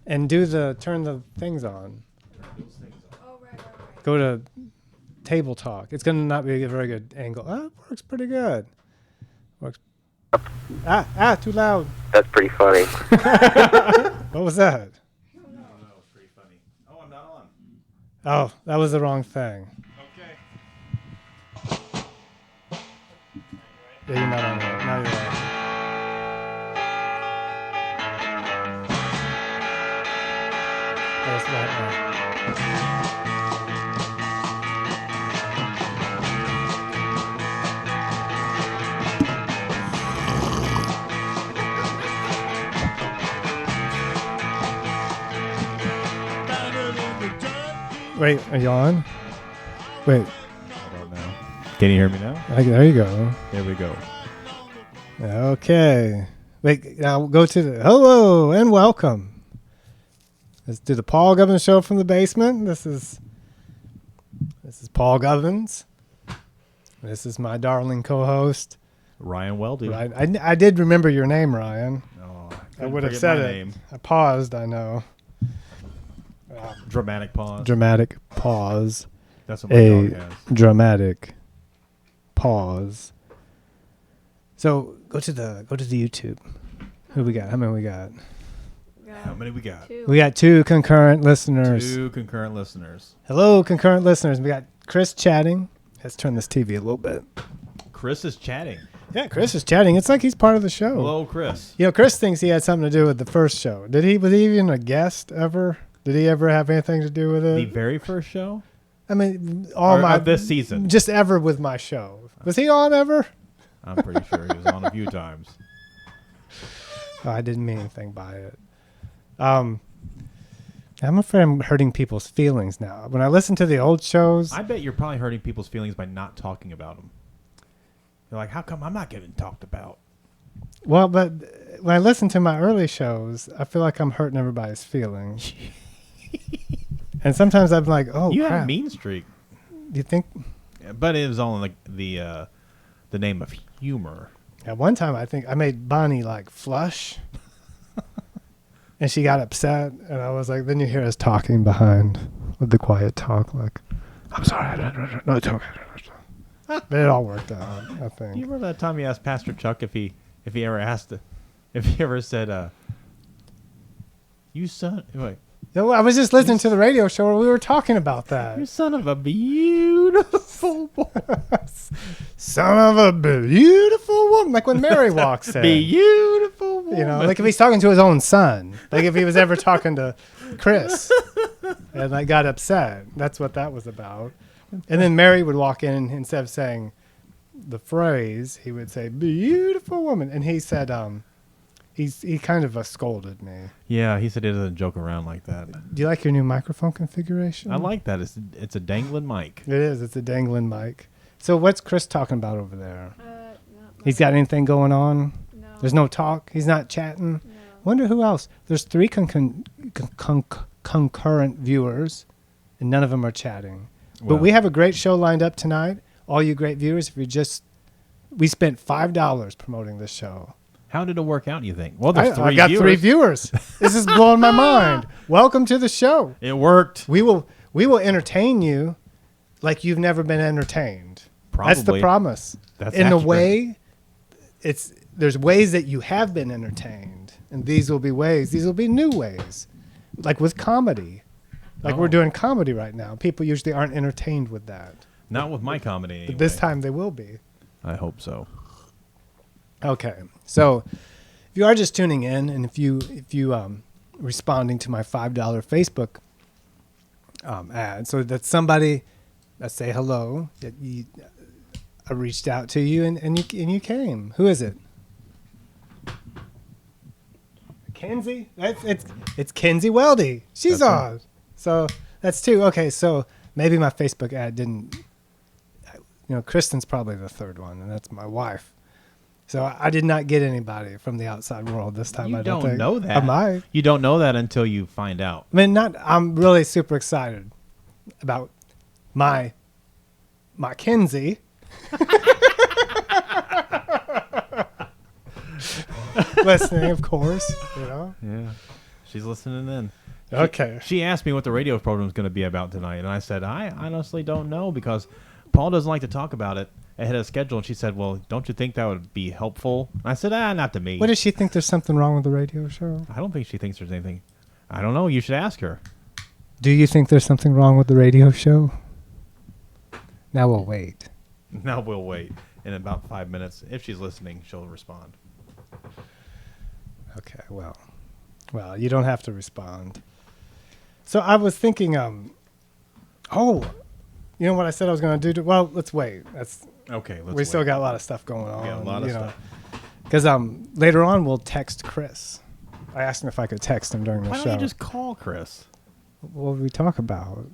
and turn the things on. Oh, right. Go to table talk. It's going to not be a very good angle. Oh, it works pretty good. Works. Too loud. That's pretty funny. What was that? That was pretty funny. Oh, I'm not on. Oh, that was the wrong thing. Okay. Yeah, you're not on there. Now you're on. That's right now. Wait, are you on? Wait, I don't know. Can you hear me now? there you go. There we go. Okay. Wait, now go to the hello and welcome. Let's do the Paul Govins Show from the basement. This is Paul Govins. This is my darling co-host, Ryan Weldy. I did remember your name, Ryan. Oh, I would have said it. name. I paused, I know. Dramatic pause. Dramatic pause. That's what my dog has. Dramatic pause. So go to the YouTube. Who we got? How many we got? How many we got? We got 2 concurrent listeners. 2 concurrent listeners. Hello, concurrent listeners. We got Chris chatting. Let's turn this TV a little bit. Chris is chatting. Yeah, Chris is chatting. It's like he's part of the show. Hello, Chris. You know, Chris thinks he had something to do with the first show. Was he even a guest ever? Did he ever have anything to do with it? The very first show? I mean, Of this season. Just ever with my show. Was he on ever? I'm pretty sure he was on a few times. Oh, I didn't mean anything by it. I'm afraid I'm hurting people's feelings now. When I listen to the old shows, I bet you're probably hurting people's feelings by not talking about them. You're like, how come I'm not getting talked about? well, but when I listen to my early shows, I feel like I'm hurting everybody's feelings. And sometimes I'm like, oh, You crap. had a mean streak. Do you think? But it was all in like the name of humor. At one time, I think I made Bonnie like flush. And she got upset. And I was like, then you hear us talking behind with the quiet talk, like, I'm sorry. No, it's okay. But it all worked out, I think. Do you remember that time you asked Pastor Chuck if he ever said, you son, wait, No, I was just listening to the radio show where we were talking about that. you son of a beautiful boy. Son of a beautiful woman. Like when Mary walks in. Beautiful woman. You know, like if he's talking to his own son. Like if he was ever talking to Chris and I got upset. That's what that was about. And then Mary would walk in and instead of saying the phrase, he would say, beautiful woman. And he said, he kind of scolded me. Yeah, he said he doesn't joke around like that. Do you like your new microphone configuration? I like that. It's a dangling mic. It is. It's a dangling mic. So what's Chris talking about over there? No, He's got anything going on? no. There's no talk? He's not chatting? No. Wonder who else. There's 3 concurrent viewers, and none of them are chatting. But Well, we have a great show lined up tonight. All you great viewers, we spent $5 promoting this show. how did it work out, you think? Well, there's 3 I got viewers. 3 viewers. This is blowing my mind. Welcome to the show. It worked. We will entertain you like you've never been entertained. That's the Probably. promise. That's In a accurate. way, there's ways that you have been entertained, and these will be ways. These will be new ways, like with comedy. Like we're Oh. doing comedy right now. People usually aren't entertained with that. Not with my comedy. Anyway. But this time they will be. I hope so. Okay. So if you are just tuning in, and if you responding to my $5 Facebook ad, so that somebody, let's say hello, that I reached out to you and you came. Who is it? Kenzie? It's Kenzie Weldy. She's That's on. So that's 2. Okay, so maybe my Facebook ad didn't. Kristen's probably the 3rd one, and that's my wife. So I did not get anybody from the outside world this time. You I don't don't think. know that. I might. You don't know that until you find out. I mean, I'm really super excited about my Kenzie. Listening, of course. Yeah. She's listening in. Okay. She asked me what the radio program is going to be about tonight, and I said, I honestly don't know because Paul doesn't like to talk about it ahead of schedule. And she said, well, don't you think that would be helpful? And I said, not to me. What does she think? There's something wrong with the radio show? I don't think she thinks there's anything. I don't know. You should ask her. Do you think there's something wrong with the radio show? Now we'll wait. Now we'll wait. In about 5 minutes, if she's listening, she'll respond. Okay, well, you don't have to respond. So I was thinking, you know what I said I was going to do? Well, let's wait. Okay, let's we wait. still got a lot of stuff going on. We got a lot of stuff. Because later on we'll text Chris. I asked him if I could text him during the Why show. don't you just call Chris? What would we talk about?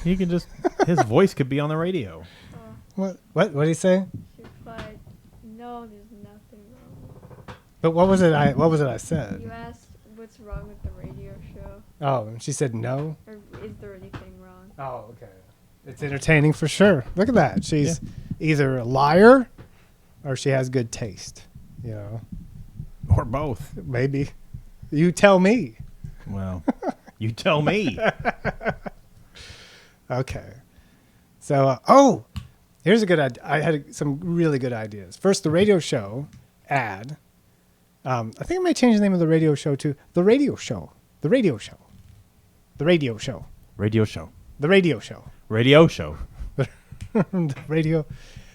He can just his voice could be on the radio. What did he say? She replied, no, there's nothing wrong. But what was it I said? You asked what's wrong with the radio show, Oh, and she said no. or is there anything wrong? Oh, okay. It's entertaining for sure. Look at that. She's either a liar or she has good taste. You know, Or both. maybe. You tell me. Well, you tell me. Okay. So, here's a good idea. I had some really good ideas. First, the radio show ad. I think I might change the name of the radio show to The Radio Show. The Radio Show. The Radio Show. Radio show. The Radio Show. Radio show. The radio.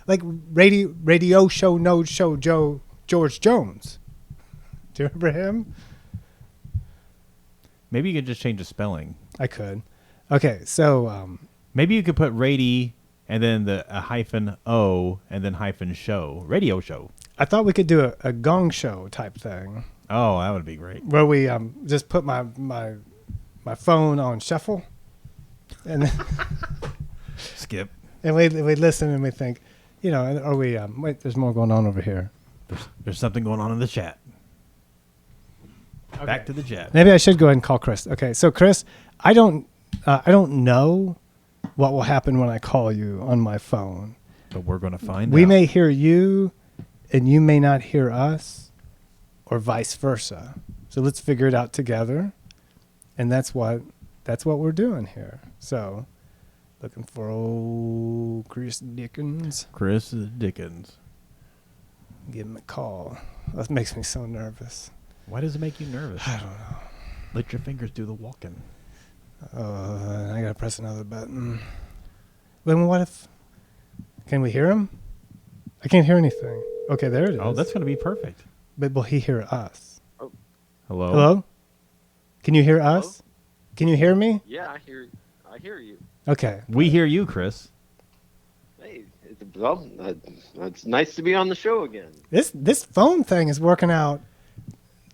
Like radio show, no show, George Jones. Do you remember him? Maybe you could just change the spelling. I could. Okay, so Maybe you could put radi and then a hyphen O and then hyphen show. Radio show. I thought we could do a gong show type thing Oh, that would be great. where we just put my phone on shuffle, and Skip. and we listen and we think, or we wait. There's more going on over here. There's something going on in the chat. Back Okay. to the chat. Maybe I should go ahead and call Chris. Okay, so Chris, I don't know what will happen when I call you on my phone. But we're going to find out. We may hear you, and you may not hear us, or vice versa. So let's figure it out together, and that's what we're doing here. So, looking for old Chris Dickens. Chris Dickens. Give him a call. That makes me so nervous. Why does it make you nervous? I don't know. Let your fingers do the walking. I gotta press another button. Then what if? Can we hear him? I can't hear anything. Okay, there it is. Oh, that's going to be perfect. But will he hear us? Hello? Hello? Can you hear us? Can you hear me? Yeah, I hear you. Okay. We hear you, Chris. Hey, it's nice to be on the show again. This phone thing is working out.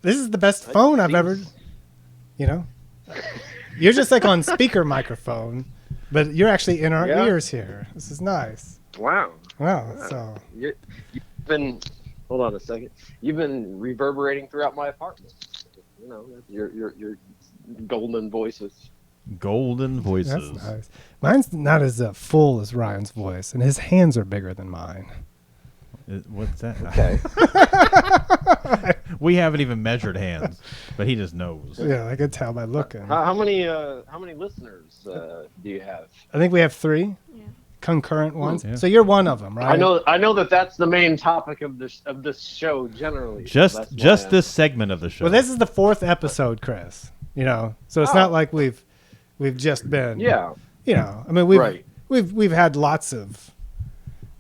This is the best phone I've ever. You're just like on speaker microphone, but you're actually in our Yeah. ears here. This is nice. Wow. Wow. So You've been. Hold on a second. You've been reverberating throughout my apartment. Your golden voices. Golden voices. that's nice. Mine's not as full as Ryan's voice, and his hands are bigger than mine. What's that? Okay. We haven't even measured hands, but he just knows. Yeah, I could tell by looking. How many listeners do you have? I think we have 3 Yeah. concurrent ones. Yeah. So you're one of them, right? I know that's the main topic of this show generally. so Just that's why this segment of the show. Well, this is the 4th episode, Chris. So it's not like we've just been. Yeah. I mean, we've Right. we've had lots of.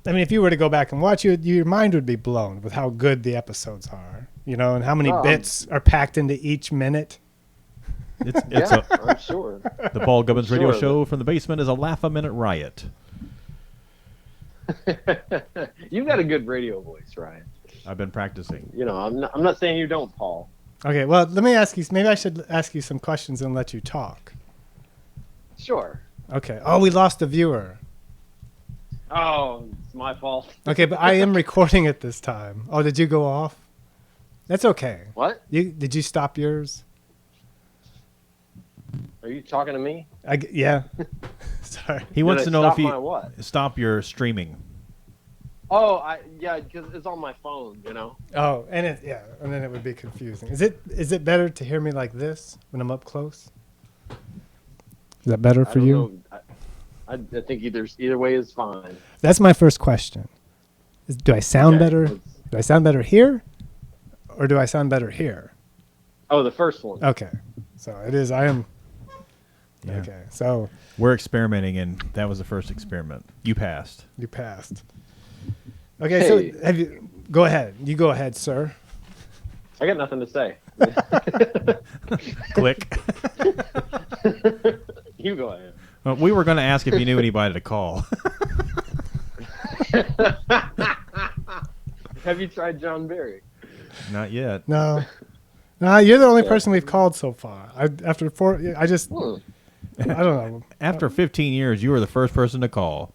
I mean, if you were to go back and watch it, your mind would be blown with how good the episodes are. And how many bits are packed into each minute. It's Yeah, I'm sure. the Paul Gubbins Radio Sure. Show from the basement is a laugh-a-minute riot. You've got a good radio voice, Ryan. I've been practicing. I'm not saying you don't, Paul. Okay, well, let me ask you. Maybe I should ask you some questions and let you talk. Sure. Okay. Oh, we lost a viewer. Oh, it's my fault. Okay, but I am recording it this time. Oh, did you go off? That's okay. What? Did you stop yours? Are you talking to me? Yeah. Sorry. He wants Did to I know stop if my what? stop your streaming. Oh, yeah, because it's on my phone. Oh, and and then it would be confusing. Is it better to hear me like this when I'm up close? Is that better I for don't you? know. I think either way is fine. That's my first question. Do I sound Okay, better? let's- Do I sound better here, or do I sound better here? Oh, the first one. Okay, so it is. I am. Yeah. Okay, so We're experimenting, and that was the first experiment. You passed. you passed. Okay, Hey. so have you? Go ahead. You go ahead, sir. I got nothing to say. Click. You go ahead. We were going to ask if you knew anybody to call. Have you tried John Barry? Not yet. No, no, you're the only Yeah. person we've called so far. After 4, I just Hmm. I don't know. After 15 years, you were the first person to call.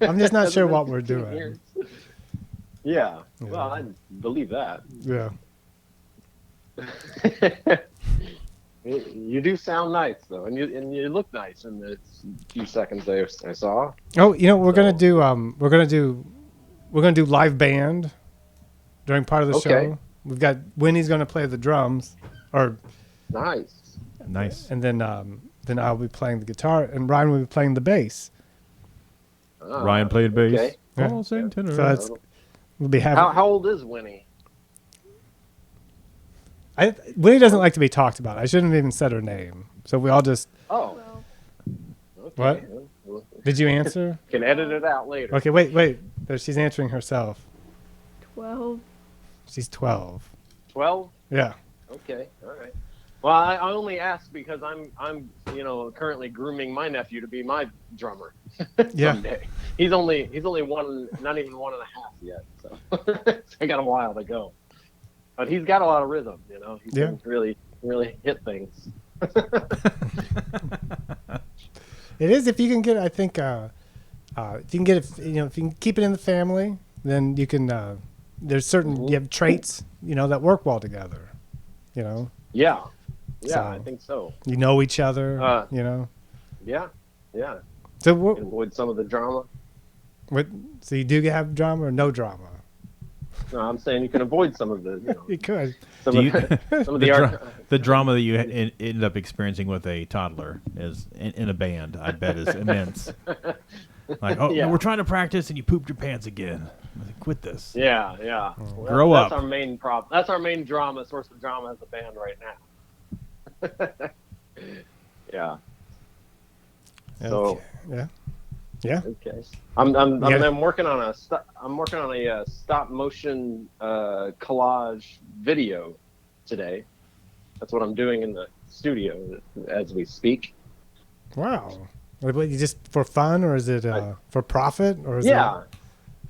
I'm just not Hasn't sure been what we're 15 doing. years. Yeah. Yeah. Well, I believe that. Yeah. You do sound nice though, and you look nice in the few seconds I saw. Oh, we're gonna So- do we're gonna do live band during part of the Okay. show. We've got Winnie's gonna play the drums, Nice. Nice. and then I'll be playing the guitar, and Ryan will be playing the bass. Ah, Ryan played bass. Okay. Yeah. Paul sang tenor. So that's we'll be having. How old is Winnie? Winnie doesn't like to be talked about. I shouldn't have even said her name. So we all just. Oh. Well, Okay. Well, Did you answer? can edit it out later. Okay, wait. There, she's answering herself. 12. She's 12. 12. Yeah. Okay. All right. Well, I only asked because I'm currently grooming my nephew to be my drummer. Yeah. Someday. He's only one, not even 1.5 yet. So I got a while to go. But he's got a lot of rhythm. He Yeah. can really hit things. It is if you can get. I think if you can get it, if you can keep it in the family, then you can. There's certain you have traits that work well together. Yeah. Yeah, So- I think so. You know each other. Yeah. Yeah. So Can what? avoid some of the drama. So you do have drama or no drama? No, I'm saying you can avoid some of the You could. some Do of you- some of the, the dra- art. the drama that you ended up experiencing with a toddler is in a band, I bet, is immense. Like, oh, Yeah. no, we're trying to practice, and you pooped your pants again. I was like, quit this. Yeah. Oh. Grow That's up. our main problem. That's our main source of drama as a band right now. Yeah. So Okay. Yeah. Yeah. okay, I'm Yeah. working on a stop motion collage video today. That's what I'm doing in the studio as we speak. Wow. What, you just for fun, or is it for profit, or is Yeah, it?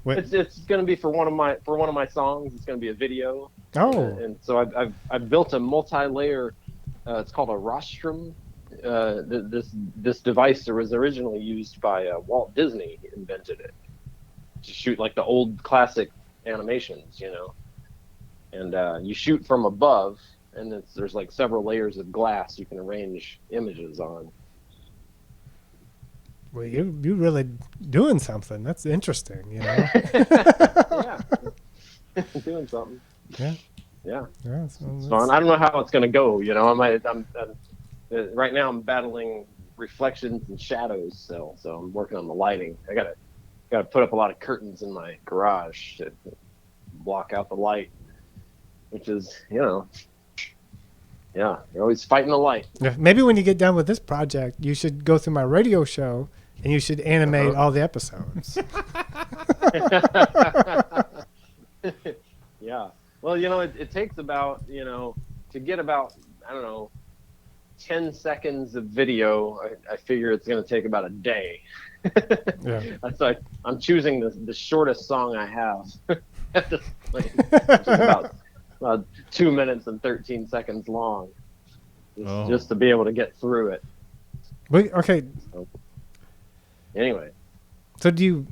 Wait, it's going to be for one of my songs. It's going to be a video. oh. And so I've built a multi-layer. It's called a rostrum. This device was originally used by Walt Disney. He invented it to shoot like the old classic animations, And you shoot from above, and there's like several layers of glass you can arrange images on. Well, you're really doing something. That's interesting. Yeah, doing something. Yeah. Yeah. Yeah. So It's that's- fun. I don't know how it's going to go. I'm right now I'm battling reflections and shadows still, so I'm working on the lighting. I gotta put up a lot of curtains in my garage to block out the light, which is yeah, you're always fighting the light. Yeah, maybe when you get done with this project, you should go through my radio show and you should animate all the episodes. Yeah. Well, it takes about to get about I don't know 10 seconds of video. I figure it's going to take about a day. Yeah. That's like I'm choosing the shortest song I have at this point, which is about 2 minutes and 13 seconds long, just to be able to get through it. Wait, okay. Anyway, So do you?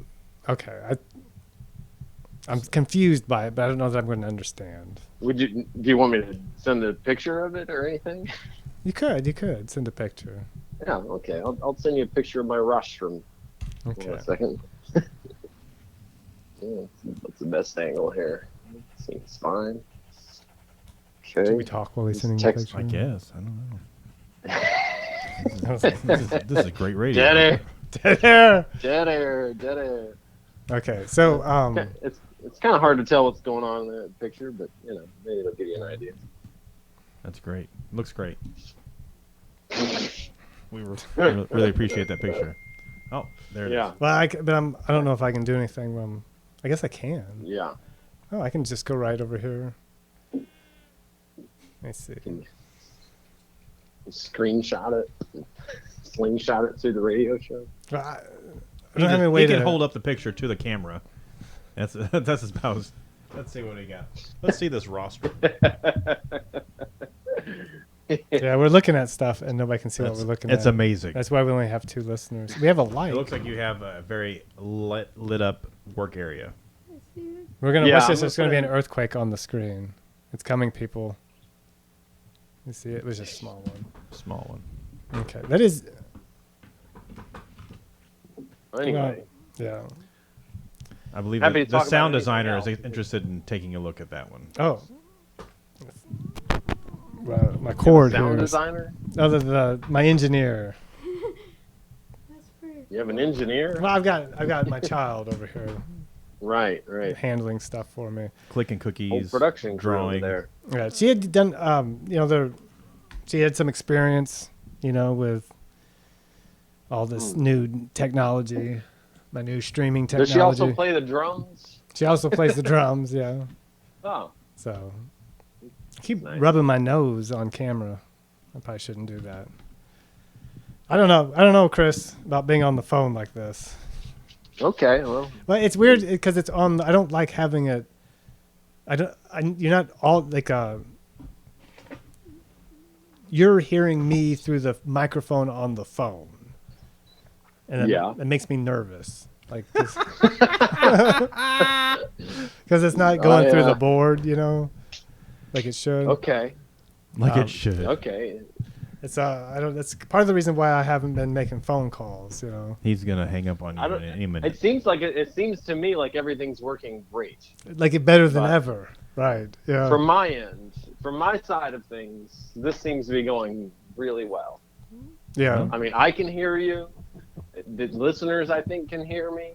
Okay, I'm confused by it, but I don't know that I'm going to understand. do you want me to send a picture of it or anything? You could send a picture. Yeah, okay. I'll send you a picture of my rostrum. Okay. In a second. What's the best angle here? Seems fine. Should Okay. we talk while he's sending the Text- picture? I guess. I don't know. This is great radio. Dead air. Dead air. Dead air. Dead air. Okay, so It's kind of hard to tell what's going on in that picture, but maybe it'll give you an idea. That's great. Looks great. We really appreciate that picture. Oh, there it is. Yeah. well, I don't know if I can do anything. I guess I can. Yeah. Oh, I can just go right over here. Let me see. Screenshot it. Slingshot it through the radio show. Well, I don't have any way He to can hold up the picture to the camera. That's about. Let's see what he got. Let's see this roster. Yeah, we're looking at stuff and nobody can see what we're looking at. It's amazing. That's why we only have 2 listeners. We have a light. It looks like you have a very lit up work area. I see it. We're gonna Yeah, watch this. I'm There's gonna be an looking earthquake on the screen. It's coming, people. You see it? It was just a small one. Small one. Okay, that is. Anyway. Yeah. I believe Happy that to the talk about sound anything designer is else. interested in taking a look at that one. Oh. My cord Sound here. designer? My engineer. That's pretty. You have an engineer? Well, I've got my child over here Right. handling stuff for me. Clicking Whole cookies. production crew drawing. over there. Yeah, she had done. She had some experience, with all this new technology, my new streaming Does technology. she also play the drums? She also plays the drums. Yeah. Oh. So I keep Nice. rubbing my nose on camera. I probably shouldn't do that. I don't know, Chris, about being on the phone like this. Okay. Well, But it's weird because it's on. I don't like having it. You're not all like You're hearing me through the microphone on the phone, and Yeah. it makes me nervous. Like, because it's not going through yeah. the board, like it should. okay. Like it should. Okay. It's That's part of the reason why I haven't been making phone calls. He's gonna hang up on you I don't. in any minute. It seems like it seems to me like everything's working great Like it better than But- ever. Right. Yeah. from my end. From my side of things, this seems to be going really well. Yeah. I mean, I can hear you. The listeners, I think, can hear me.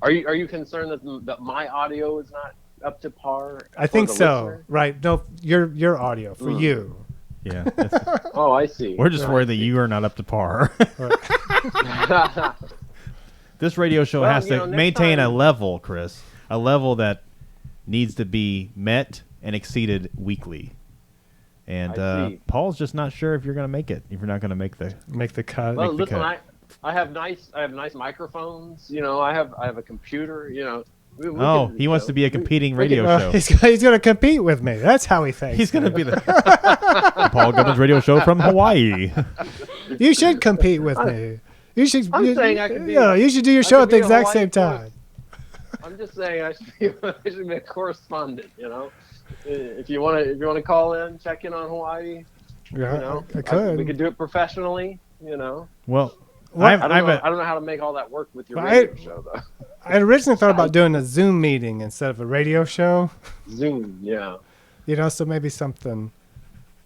Are you concerned that my audio is not up to par? I for think the so. listener? Right. No, your audio for Mm. you. Yeah. it's- Oh, I see. We're just I worried that see. you are not up to par. This radio show Well, has to next maintain a time- level, Chris. A level that needs to be met and exceeded weekly. And I see. Paul's just not sure if you're going to make it. If you're not going to make the. Make the cut. Well, Make the listen, cut. I have nice microphones. I have a computer. We Oh, can, he wants to be a competing radio show. He's going to compete with me. That's how he thinks. He's going to be the Paul Gubbins radio show from Hawaii. You should compete with me. You should. I'm saying I could be- You should do your I show could at the be a exact Hawaii same time. I'm just saying I should be a correspondent. If you want to call in, check in on Hawaii. Yeah, I could. we could do it professionally. Well, What? I don't know how to make all that work with your Well, radio show though. I had originally thought about doing a Zoom meeting instead of a radio show. Zoom, yeah. So maybe something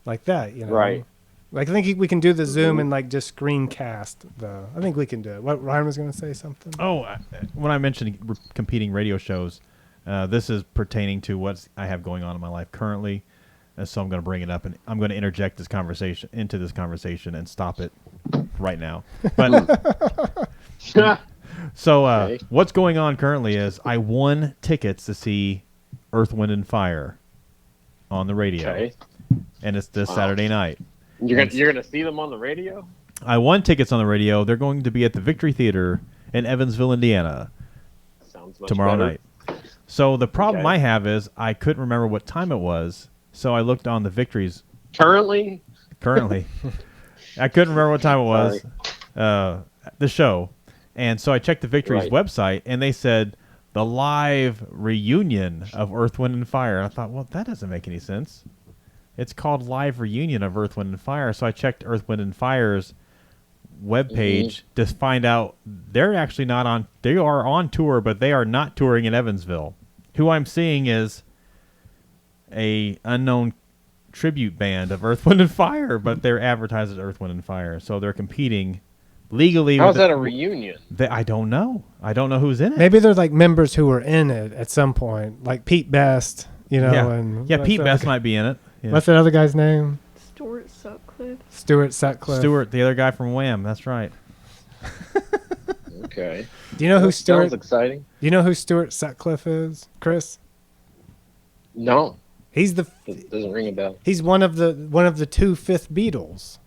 like that. Right. Like I think we can do the Zoom and like just screencast the. I think we can do it. What Ryan was going to say something. when I mentioned competing radio shows, this is pertaining to what I have going on in my life currently. So I'm going to bring it up, and I'm going to interject this conversation and stop it right now. But so Okay. what's going on currently is I won tickets to see Earth, Wind, and Fire on the radio, Okay. and it's this Wow. Saturday night. You're gonna see them on the radio? I won tickets on the radio. They're going to be at the Victory Theater in Evansville, Indiana. Sounds much Tomorrow better. night. So the problem Okay. I have is I couldn't remember what time it was, so I looked on the Victories Currently? currently. I couldn't remember what time it was, the show, and so I checked the Victories Right. website, and they said the live reunion of Earth, Wind, and Fire. And I thought, well, that doesn't make any sense. It's called Live Reunion of Earth, Wind, and Fire. So I checked Earth, Wind, and Fire's webpage to find out they're actually not on. They are on tour, but they are not touring in Evansville. Who I'm seeing is a unknown tribute band of Earth, Wind, and Fire, but they're advertised as Earth, Wind, and Fire, so they're competing legally. How's with that a reunion? I don't know. I don't know who's in it. Maybe they're like members who were in it at some point, like Pete Best, you know. And yeah. what's Pete that Best other- might be in it. Yeah. What's that other guy's name? Stuart Sutcliffe. Stuart Sutcliffe. Stewart, the other guy from Wham. That's right. Okay. Do you know who That Stuart? sounds exciting. Do you know who Stuart Sutcliffe is, Chris? No, He's the it doesn't ring a bell. he's one of the two fifth Beatles.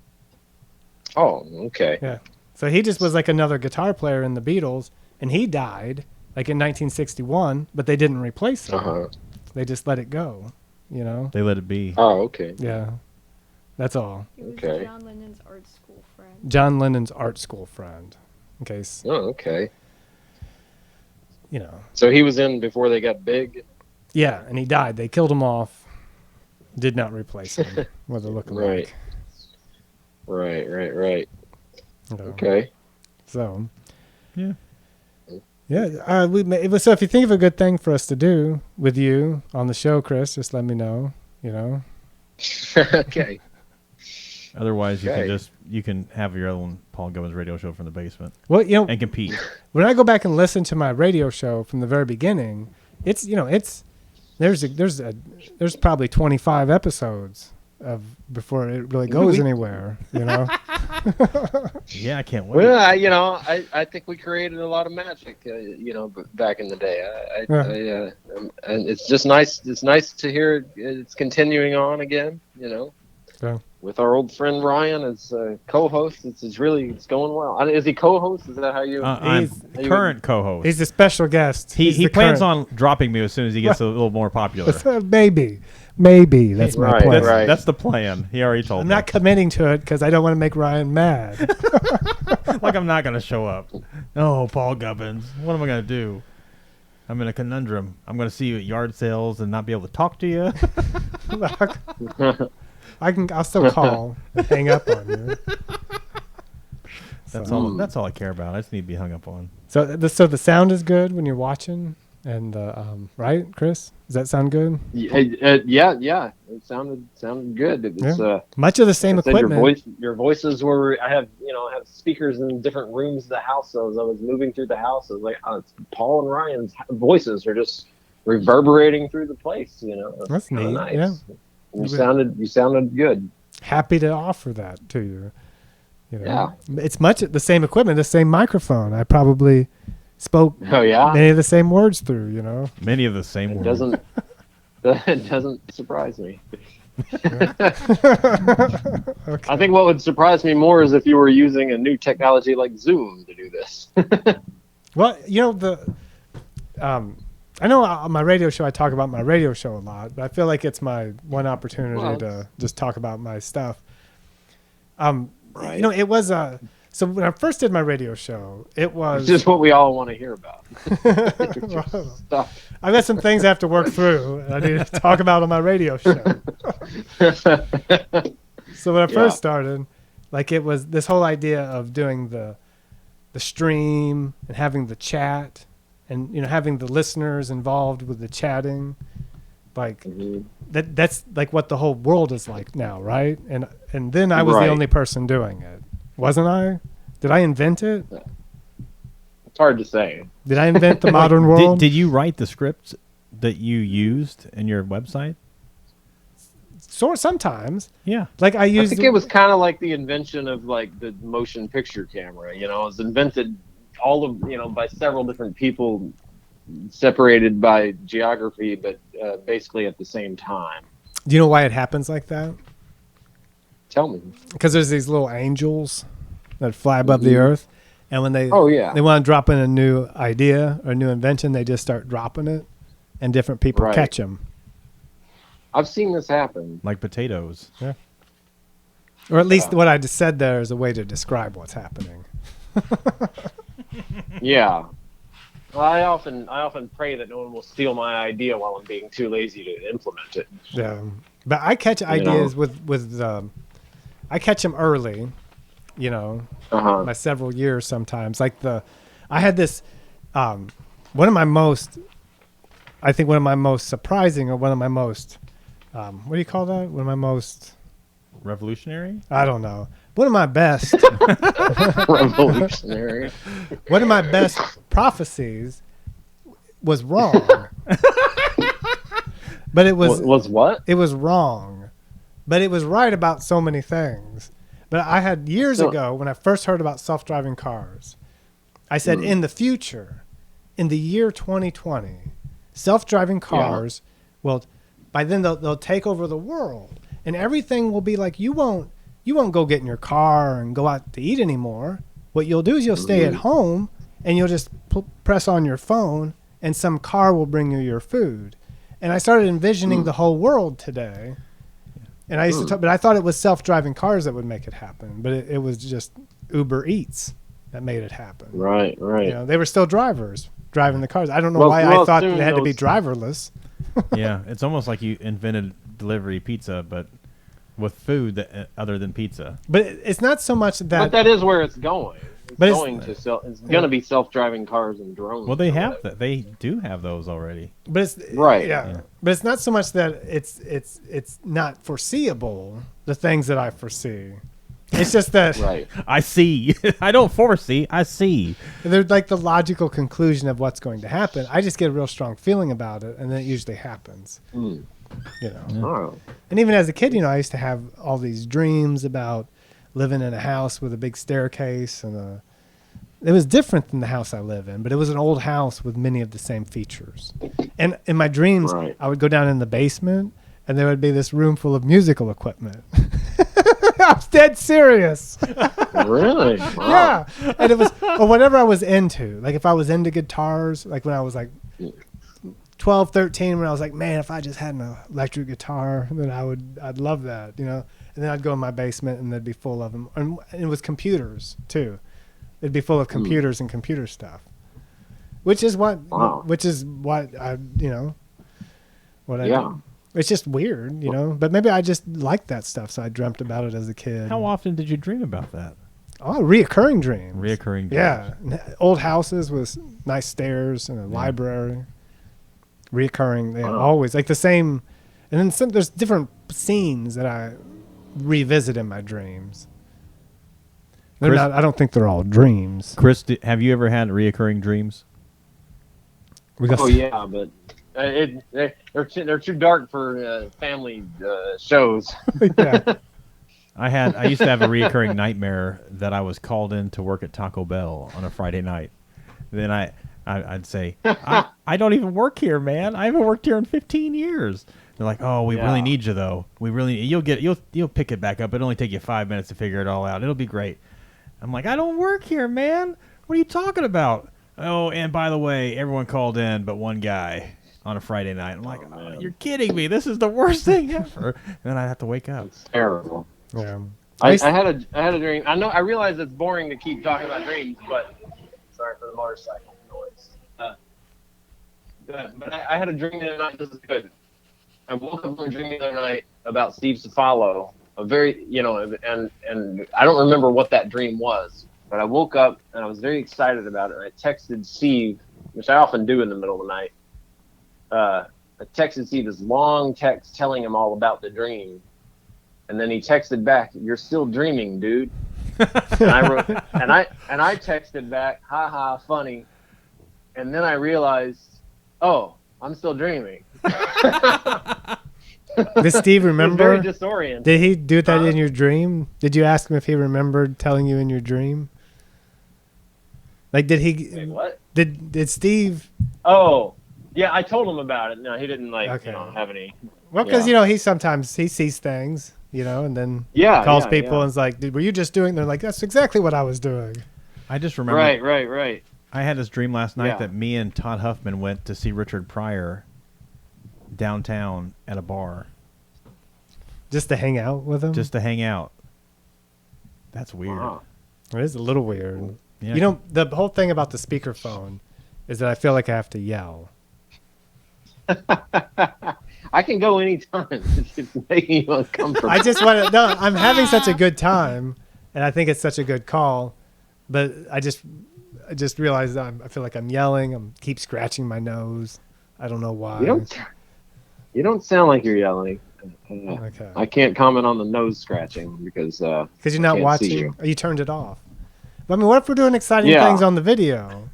Oh, okay. Yeah. So he just was like another guitar player in the Beatles, and he died like in 1961, but they didn't replace him. Uh-huh. They just let it go, you know. They let it be. Oh, okay. Yeah. That's all. He was Okay. John Lennon's art school friend. John Lennon's art school friend. In case, Oh, okay. you know. So he was in before they got big. Yeah, and he died. They killed him off. Did not replace him with a lookalike. Right. Right. You know. Okay. So, Yeah. yeah. So if you think of a good thing for us to do with you on the show, Chris, just let me know. You know. Okay. Otherwise, Okay. you can have your own Paul Gubbins radio show from the basement Well, you know, and compete. when I go back and listen to my radio show from the very beginning, there's probably 25 episodes of before it really goes anywhere. You know. Yeah, I can't wait. Well, I think we created a lot of magic, back in the day. And it's just nice. It's nice to hear it's continuing on again. Yeah. With our old friend Ryan as co-host, it's going well. Is he co-host? Is that how you? I'm He's- current co-host. He's a special guest. He He's the plans current- on dropping me as soon as he gets a little more popular. Maybe that's my Right, plan. right. That's the plan. He already told I'm me. not committing to it because I don't want to make Ryan mad. Like I'm not going to show up. Oh, Paul Gubbins. What am I going to do? I'm in a conundrum. I'm going to see you at yard sales and not be able to talk to you. I'll still call and hang up on you. That's So- all. That's all I care about. I just need to be hung up on. So the sound is good when you're watching, and right, Chris? Does that sound good? Yeah. It sounded good. It was, Yeah. Much of the same like I said, equipment. your voices were. I have speakers in different rooms of the house. So as I was moving through the house, I was like, it's Paul and Ryan's voices are just reverberating through the place. That's kinda neat, Nice. yeah. You sounded good. Happy to offer that to you. Yeah. It's much the same equipment, the same microphone. I probably spoke Oh yeah. many of the same words through. You know. Many of the same It words. doesn't surprise me. Okay. I think what would surprise me more is if you were using a new technology like Zoom to do this. Well, I know on my radio show I talk about my radio show a lot, but I feel like it's my one opportunity Well, to just talk about my stuff. Right. It was so when I first did my radio show, it was It's just what we all want to hear about. Well, Stuff. I've got some things I have to work through and I need to talk about on my radio show. So when I first started, like it was this whole idea of doing the stream and having the chat and having the listeners involved with the chatting, like Mhm. that's like what the whole world is like now, right? And then I was the Right. only person doing it, wasn't I? Did I invent it? It's hard to say. Did I invent the modern world? Did you write the scripts that you used in your website? Sometimes, Yeah. like I I used. think it was kind of like the invention of like the motion picture camera. It was invented by several different people, separated by geography, but basically at the same time. Do you know why it happens like that? Tell me. Because there's these little angels that fly above the earth, and when they Oh yeah. they want to drop in a new idea or a new invention, they just start dropping it, and different people Right. catch them. I've seen this happen. Like potatoes. Or at least what I just said there is a way to describe what's happening. Yeah. I often pray that no one will steal my idea while I'm being too lazy to implement it. Yeah, but I catch ideas with I catch them early, you know, Uh-huh. my several years sometimes. Like I had this, one of my most surprising, or one of my most, what do you call that? One of my most, Revolutionary? I don't know. One of my best, Revolutionary. one of my best prophecies was wrong. But it Was what? it was wrong, but it was right about so many things. But I had years So- ago, when I first heard about self-driving cars, I said, in the future, in the year 2020, self-driving cars will, by then they'll take over the world, and everything will be like, you won't go get in your car and go out to eat anymore. What you'll do is you'll stay at home and you'll just press on your phone, and some car will bring you your food. And I started envisioning the whole world today. And I used to talk, but I thought it was self-driving cars that would make it happen. But it was just Uber Eats that made it happen. Right. You know, they were still drivers driving the cars. I don't know Well- why I well, thought soon they had to be those- driverless. Yeah, it's almost like you invented delivery pizza, but with food that, other than pizza. But it's not so much But that. that is where it's going. But it's- It's going to be self-driving cars and drones. Well, they or have whatever. that. They do have those already. But it's Right. Yeah. But it's not so much that it's not foreseeable, the things that I foresee. It's just that Right. I see. I don't foresee. I see. they're like the logical conclusion of what's going to happen. I just get a real strong feeling about it, and then it usually happens. Mm. You know. Oh. And even as a kid, you know, I used to have all these dreams about living in a house with a big staircase, and it was different than the house I live in, but it was an old house with many of the same features. And in my dreams, Right. I would go down in the basement, and there would be this room full of musical equipment. I was dead serious. Really? Wow. Yeah. And it was, or whatever I was into. Like if I was into guitars, like when I was like 12, 13, when I was like, man, if I just had an electric guitar, then I'd love that, you know? And then I'd go in my basement and they'd be full of them. And it was computers too. It'd be full of computers and computer stuff, which is what I, you know, what I, Yeah. it's just weird, you know, but maybe I just liked that stuff. So I dreamt about it as a kid. How often did you dream about that? Oh, reoccurring dreams. Reoccurring dreams. Yeah. Old houses with nice stairs and a library. Reoccurring. Yeah, Wow. always like the same. And then there's different scenes that I revisit in my dreams. They're Chris- not, I don't think they're all dreams. Chris, have you ever had reoccurring dreams? We got Oh yeah, but they're too dark for family shows. yeah. I used to have a reoccurring nightmare that I was called in to work at Taco Bell on a Friday night. Then I'd say, I don't even work here, man. I haven't worked here in 15 years. They're like, oh, we really Yeah. need you though. We really you'll pick it back up. It'll only take you 5 minutes to figure it all out. It'll be great. I'm like, I don't work here, man. What are you talking about? Oh, and by the way, everyone called in but one guy on a Friday night. I'm like, Oh, man. you're kidding me. This is the worst thing ever. And then I have to wake up. It's terrible. Yeah. I used- had a dream. I realize it's boring to keep talking about dreams, but sorry for the motorcycle noise. But I had a dream the other night. This is good. I woke up from a dream the other night about Steve Cefalo. A very, you know, and I don't remember what that dream was, but I woke up and I was very excited about it. And I texted Steve, which I often do in the middle of the night. I texted Steve this long text telling him all about the dream. And then he texted back, "You're still dreaming, dude." And I wrote, and I texted back, "Ha ha, funny." And then I realized, oh, I'm still dreaming. Did Steve It was very remember? disorienting. Did he do that Huh? in your dream? Did you ask him if he remembered telling you in your dream? Like, did he? Wait, what? Did Steve? Oh, yeah, I told him about it. No, he didn't Okay. have any. Well, because Yeah. you know he sometimes he sees things, you know, and then Yeah, calls yeah, people yeah. and is like, "Were you just doing?" They're like, "That's exactly what I was doing." I just remember Right. I had this dream last night Yeah. that me and Todd Huffman went to see Richard Pryor downtown at a bar Just to hang out with him. just to hang out. That's weird. Wow. It is a little weird. Yeah. You know, the whole thing about the speakerphone is that I feel like I have to yell. I can go anytime. It's making you uncomfortable. I just want to. No, I'm having such a good time and I think it's such a good call, but I just realized I feel like I'm yelling. I'm keep scratching my nose. I don't know why. You don't sound like you're yelling. Okay. I can't comment on the nose scratching because Because you're I not can't see watching. you. Or you turned it off. But I mean, what if we're doing exciting Yeah. things on the video?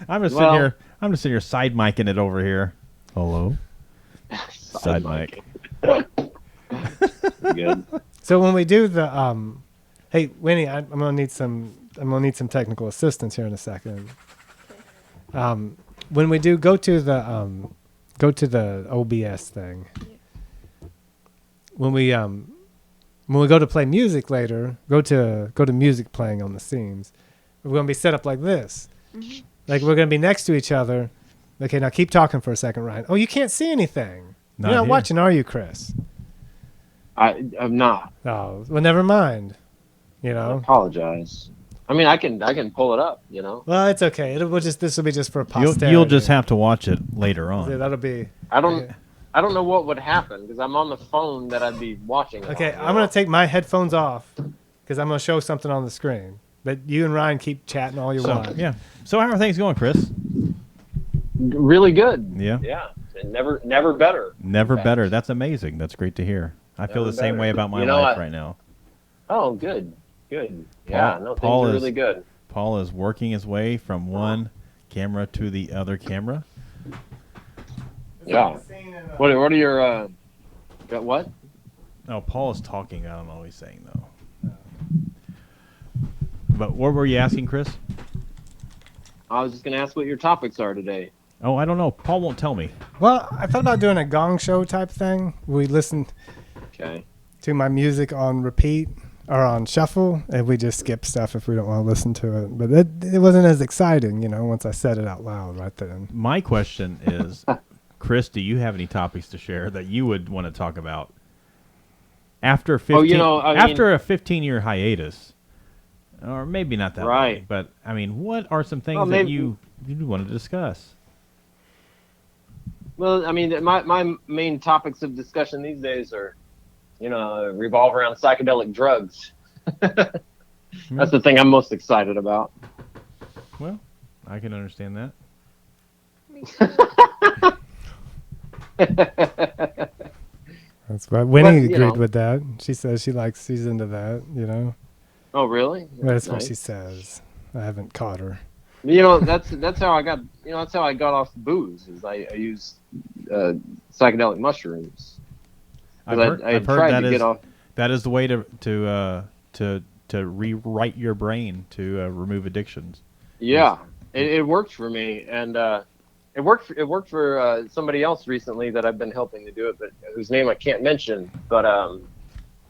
I'm just Well- sitting here. I'm just sitting here side micing it over here. Hello. Side mic. Good. So when we do the hey Winnie, I'm gonna need some technical assistance here in a second. When we do go to the OBS thing. When we go to play music later, go to music playing on the scenes. We're gonna be set up like this. Like we're gonna be next to each other. Okay, now keep talking for a second, Ryan. Oh, you can't see anything. Not You're not here. watching, are you, Chris? I'm not. Oh, well, never mind. You I know. apologize. I mean, I can pull it up. You know. Well, it's okay. This will be just for posterity. You'll just have to watch it later Yeah, on. that'll be. I don't know what would happen because I'm on the phone that I'd be watching. it Okay, on, you I'm gonna know? take my headphones off because I'm gonna show something on the screen. But you and Ryan keep chatting all you So want. yeah. So how are things going, Chris? Really good. Yeah. Yeah. And never better. Never Okay. better. That's amazing. That's great to hear. I feel Never the same better. way about my You know life what? right now. Oh, good. Good. Yeah. No, Paul things are is- really good. Paul is working his way from one camera to the other camera. Yeah. What are your got what? No, Paul is talking. I don't know what he's saying though. But what were you asking, Chris? I was just gonna ask what your topics are today. Oh, I don't know. Paul won't tell me. Well, I thought about doing a gong show type thing. We listen Okay. to my music on repeat or on shuffle, and we just skip stuff if we don't want to listen to it. But it wasn't as exciting, once I said it out loud right then. My question is, Chris, do you have any topics to share that you would want to talk about after 15? After a 15-year hiatus, or maybe not that long, Right. but I mean, what are some things Well, that maybe- you want to discuss? Well, I mean, my main topics of discussion these days are, revolve around psychedelic drugs. That's the thing I'm most excited about. Well, I can understand that. That's why Winnie But, you agreed know. with that. She says she's into that. Oh, really? That's what Nice. she says. I haven't caught her. That's how I got. That's how I got off booze. Is I used psychedelic mushrooms. 'Cause I've I heard tried that to is get off. that is the way to rewrite your brain to remove addictions. Yeah, it worked for me, and it worked for somebody else recently that I've been helping to do it, but whose name I can't mention. But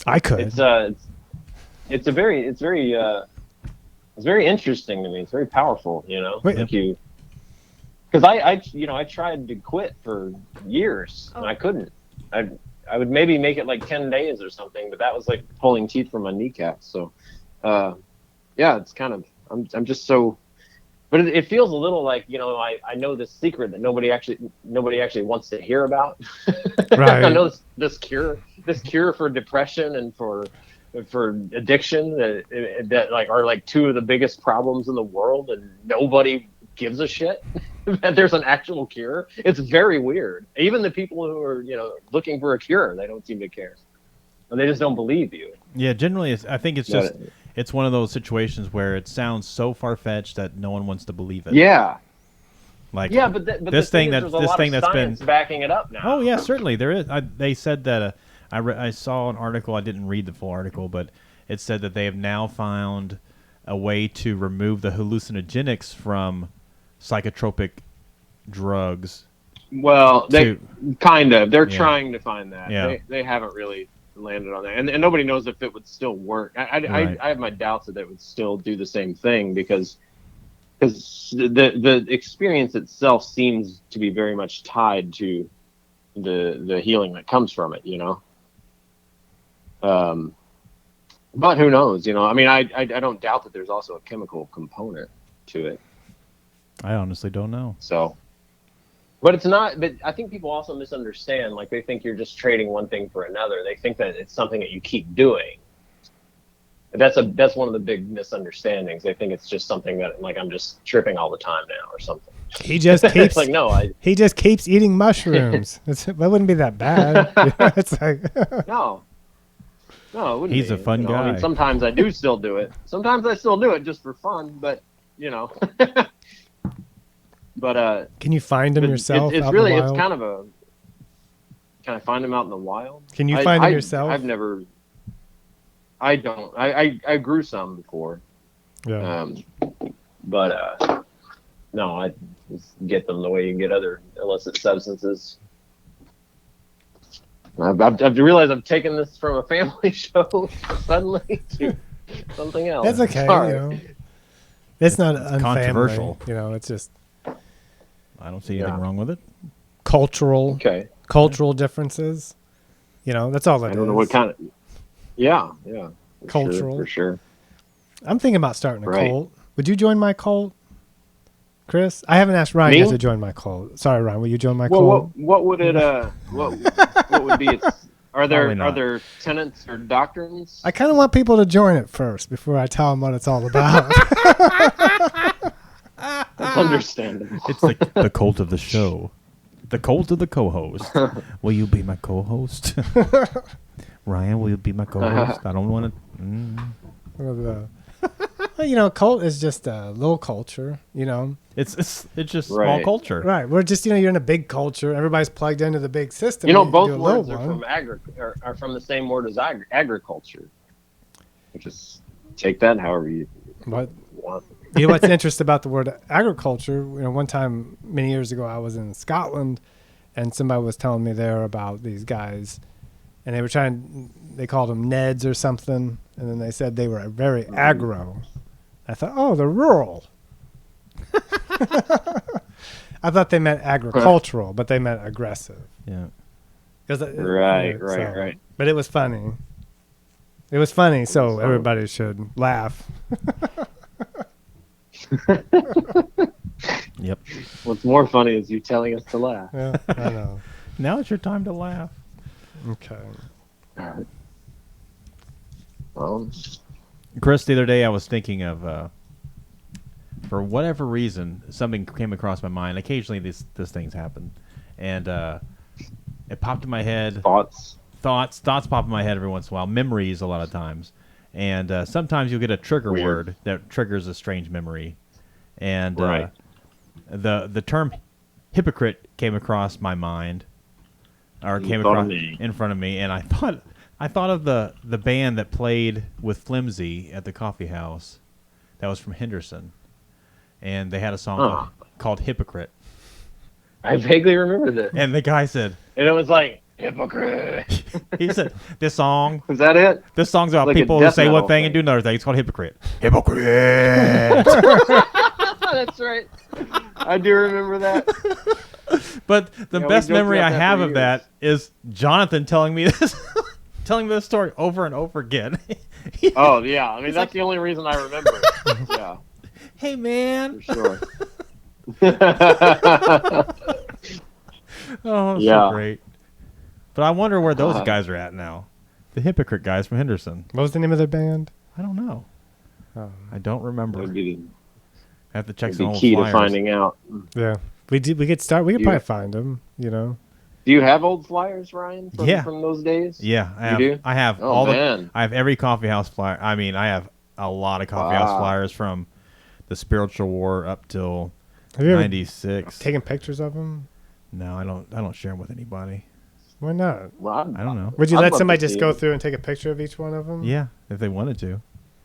I could. it's very interesting to me. It's very powerful, Wait. Thank you. Because I tried to quit for years and Oh. I couldn't. I would maybe make it like 10 days or something, but that was like pulling teeth from my kneecaps. So, yeah, it's kind of I'm just so. But it feels a little like I know this secret that nobody actually wants to hear about. Right. I know this cure for depression and for addiction that like are like two of the biggest problems in the world, and nobody gives a shit that there's an actual cure. It's very weird. Even the people who are looking for a cure, they don't seem to care, and they just don't believe you. Yeah, generally, I think it's But- just it's one of those situations where it sounds so far fetched that no one wants to believe it. Yeah. Like Yeah, but this the thing is that- there's a this lot thing of that's been- science backing it up now. Oh yeah, certainly there is. They said that I saw an article. I didn't read the full article, but it said that they have now found a way to remove the hallucinogenics from psychotropic drugs. Well, they kind of. They're Yeah. trying to find that. Yeah. They haven't really landed on that, and nobody knows if it would still work. Right. I have my doubts that it would still do the same thing because the experience itself seems to be very much tied to the healing that comes from it. But who knows? I mean, I don't doubt that there's also a chemical component to it. I honestly don't know. So, but it's not. But I think people also misunderstand. Like they think you're just trading one thing for another. They think that it's something that you keep doing. That's one of the big misunderstandings. They think it's just something that like I'm just tripping all the time now or something. He just It's keeps like no, he just keeps eating mushrooms. That wouldn't be that bad. It's like no, it wouldn't He's be. a fun I guy. mean, sometimes I do still do it. Sometimes I still do it just for fun, but you know. But can you find him but yourself? It's out really in the it's wild? kind of a. Can I find him out in the wild? Can you find him yourself? I've never. I don't. I grew some before. Yeah. But no, I just get them the way you can get other illicit substances. I've realized I'm taking this from a family show suddenly to something else. That's okay. Sorry. You know, it's not unfamily. controversial. You know, it's just I don't see anything Yeah. wrong with it. cultural Okay. differences. You know, that's all it is. I don't know what kind of. Yeah. For Cultural. for sure. I'm thinking about starting a Right. cult. Would you join my cult, Chris? I haven't asked Ryan Me? yet to join my cult. Sorry, Ryan. Will you join my Well, cult? what would it what would be its? Are Probably not. there tenets or doctrines? I kind of want people to join it first before I tell them what it's all about. That's understandable. It's the cult of the show. The cult of the co-host. Will you be my co-host? Ryan, will you be my co-host? I don't want to. Well, you know, cult is just a little culture. You know, It's just small Right. culture. right? We're just you're in a big culture. Everybody's plugged into the big system. You know, can both do a little words are one. from are from the same word as agriculture. Just take that however you What want. you know what's interesting about the word agriculture? You know, one time many years ago, I was in Scotland, and somebody was telling me there about these guys, and they were they called them Neds or something, and then they said they were very aggro. I thought, oh, they're rural. I thought they meant agricultural, but they meant aggressive. Yeah. Right. But it was funny. It was funny, so funny. everybody should laugh. Yep. What's more funny is you telling us to laugh. Yeah, I know. Now it's your time to laugh. Okay. Chris, the other day I was thinking of, for whatever reason, something came across my mind. Occasionally, these things happen, and it popped in my head. Thoughts. Thoughts pop in my head every once in a while. Memories, a lot of times, and sometimes you'll get a trigger Weird. word that triggers a strange memory, and Right. The term hypocrite came across my mind, or came thought across of me. in front of me, and I thought of the band that played with Flimsy at the coffee house, that was from Henderson, and they had a song called Hypocrite, I vaguely remember this, and the guy said, and it was like hypocrite. he said, this song's Was that it? about Like a people who death say one metal thing and do thing. another thing. It's called Hypocrite. Hypocrite. That's right. I do remember that. But the Yeah, we best joked memory about I that have for of that is Jonathan telling me this, telling me this story over and over again. Oh yeah, I mean that's the only reason I remember. Yeah, Hey man. for sure. Oh, Yeah. so great. But I wonder where those God. guys are at now. The Hypocrite guys from Henderson. What was the name of their band? I don't know. I don't remember. That'd be, I have to check that'd some be old key flyers. to finding out. Yeah, we could start. We could You- probably find them. You know, Do you have old flyers, Ryan? From, Yeah. From those days? Yeah, I have. do? I have Oh, all man. I have every coffee house flyer. I mean, I have a lot of coffee house Wow. flyers from the Spiritual War up till have you ever '96. taken pictures of them? No, I don't share them with anybody. Why not? Well, I don't know. Would you I'd let love somebody to just see go it. through and take a picture of each one of them? Yeah, if they wanted to.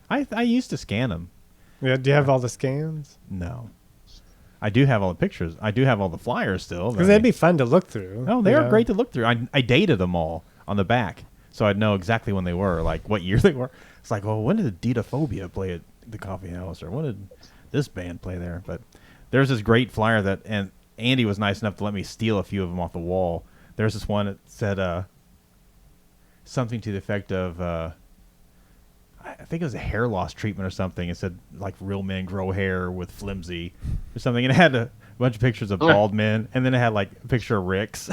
I used to scan them. Yeah. Do you have all the scans? No. I do have all the pictures. I do have all the flyers still. Because they'd be fun to look through. Oh, they you are know? great to look through. I dated them all on the back, so I'd know exactly when they were, like what year they were. It's like, well, when did Ditaphobia play at the coffee house, or when did this band play there? But there's this great flyer that, and Andy was nice enough to let me steal a few of them off the wall. There's this one that said something to the effect of, I think it was a hair loss treatment or something. It said like real men grow hair with Flimsy or something. And it had a bunch of pictures of bald men, and then it had like a picture of Rick's.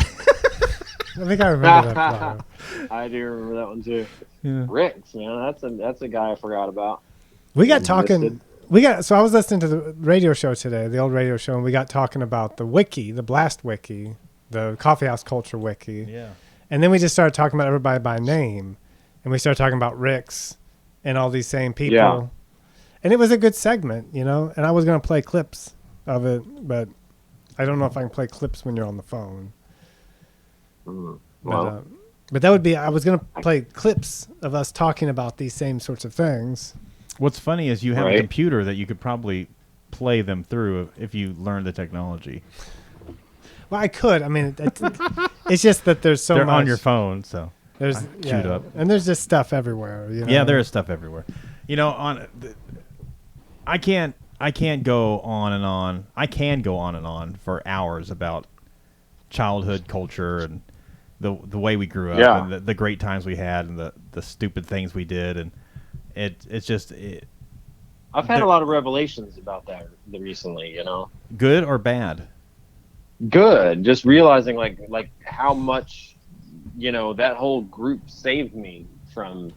I think I remember that flyer. I do remember that one too. Yeah. Ricks, man, that's a guy I forgot about. We got He's talking. listed. So I was listening to the radio show today, the old radio show, and we got talking about the wiki, the Blast wiki, the Coffeehouse Culture wiki. Yeah. And then we just started talking about everybody by name. And we started talking about Rick's and all these same people. Yeah. And it was a good segment, you know. And I was going to play clips of it, but I don't know if I can play clips when you're on the phone. Mm. But, Well, but that would be, I was going to play clips of us talking about these same sorts of things. What's funny is you have a Right. computer that you could probably play them through if you learned the technology. Well, I could. I mean, it's just that there's so They're much. on your phone, so There's queued up. and there's just stuff everywhere. You know? yeah, there is stuff everywhere. You know, I can't go on and on. I can go on and on for hours about childhood culture and the way we grew up Yeah. and the great times we had and the stupid things we did, and it's just I've had a lot of revelations about that recently. You know, good or bad. good. Just realizing like how much, you know, that whole group saved me from,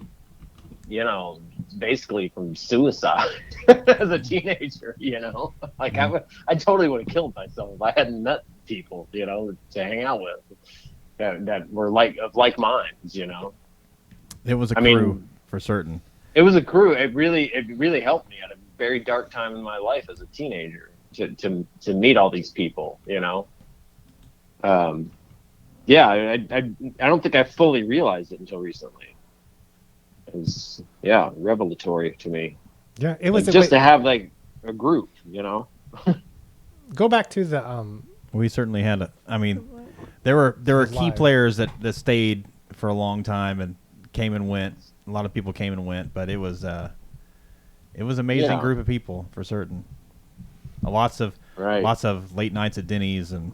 you know, basically from suicide as a teenager. You know, like I totally would have killed myself if I hadn't met people, you know, to hang out with that were of like minds. You know, It was a I crew mean- for certain. it was a crew. It really helped me at a very dark time in my life as a teenager to meet all these people, you know. Yeah, I don't think I fully realized it until recently. It was revelatory to me. Yeah, it was Like, just to have like a group, you know. go back to the We certainly had there were key Live. players that stayed for a long time and came and went. A lot of people came and went, but it was amazing Yeah. group of people for certain. Lots of late nights at Denny's and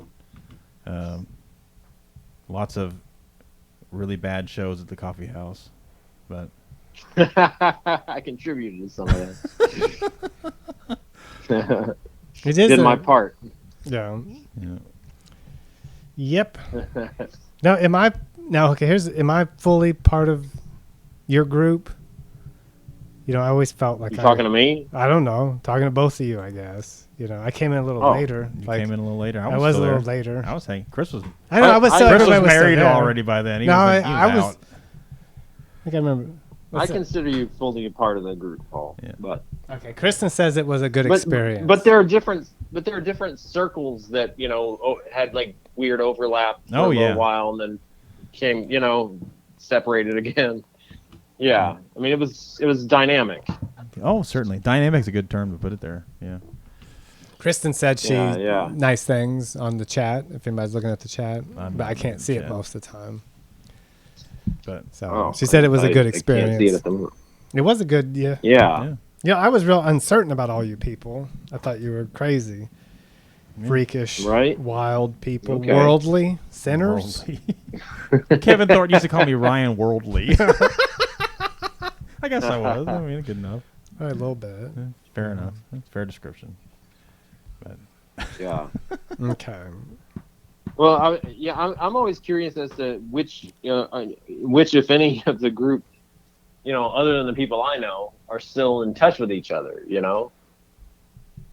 lots of really bad shows at the coffee house. But I contributed to some of that. it is Did a- my part. Yeah. yeah. Yep. Now, am I fully part of your group? You know, I always felt like You talking to me? I don't know, talking to both of you, I guess. You know, I came in a little Oh. later. You like came in a little later. I was a still little there. later. I was saying Chris was I know. I was I- still. Chris Chris was everybody married still there. already by then. He No, was, I was. out. I think I remember. I What's it? consider you fully a part of the group, Paul. Yeah. But Okay, Kristen says it was a good experience. But there are different circles that, you know, had like weird overlap for a little while and then came, you know, separated again. Yeah. I mean, it was dynamic. Oh, certainly. Dynamic's a good term to put it there. Yeah. Kristen said Yeah. nice things on the chat. If anybody's looking at the chat, I'm but I not can't in see the it chat. most of the time. But So she said it was a good I can't see it experience. at the moment. It was a good, yeah. Yeah. Yeah, I was real uncertain about all you people. I thought you were crazy, freakish, Right? wild people, Okay. worldly sinners. Worldly. Kevin Thornton used to call me Ryan Worldly. I guess I was. I mean, good enough. A little bit. Fair enough. That's a fair description. But Yeah. Okay. Well, I'm always curious as to which, if any, of the group, you know, other than the people I know, are still in touch with each other. You know,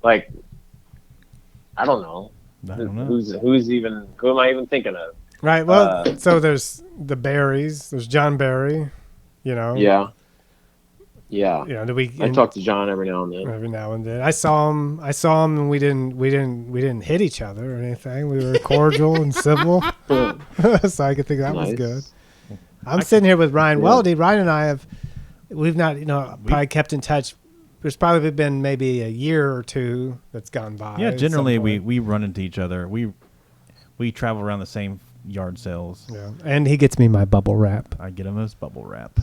like, I don't know. I don't know. Who am I even thinking of? Right. Well, so there's the Barrys. There's John Barry. You know. Yeah. Yeah. You know, I talk to John every now and then. every now and then. I saw him, and we didn't hit each other or anything. We were cordial and civil, so I could think that was Nice. good. I'm sitting here with Ryan Yeah. Weldy. Ryan and I we've not, probably kept in touch. There's probably been maybe a year or two that's gone by. yeah, at generally some point. we run into each other. We travel around the same yard sales. Yeah. And he gets me my bubble wrap. I get them as bubble wrap,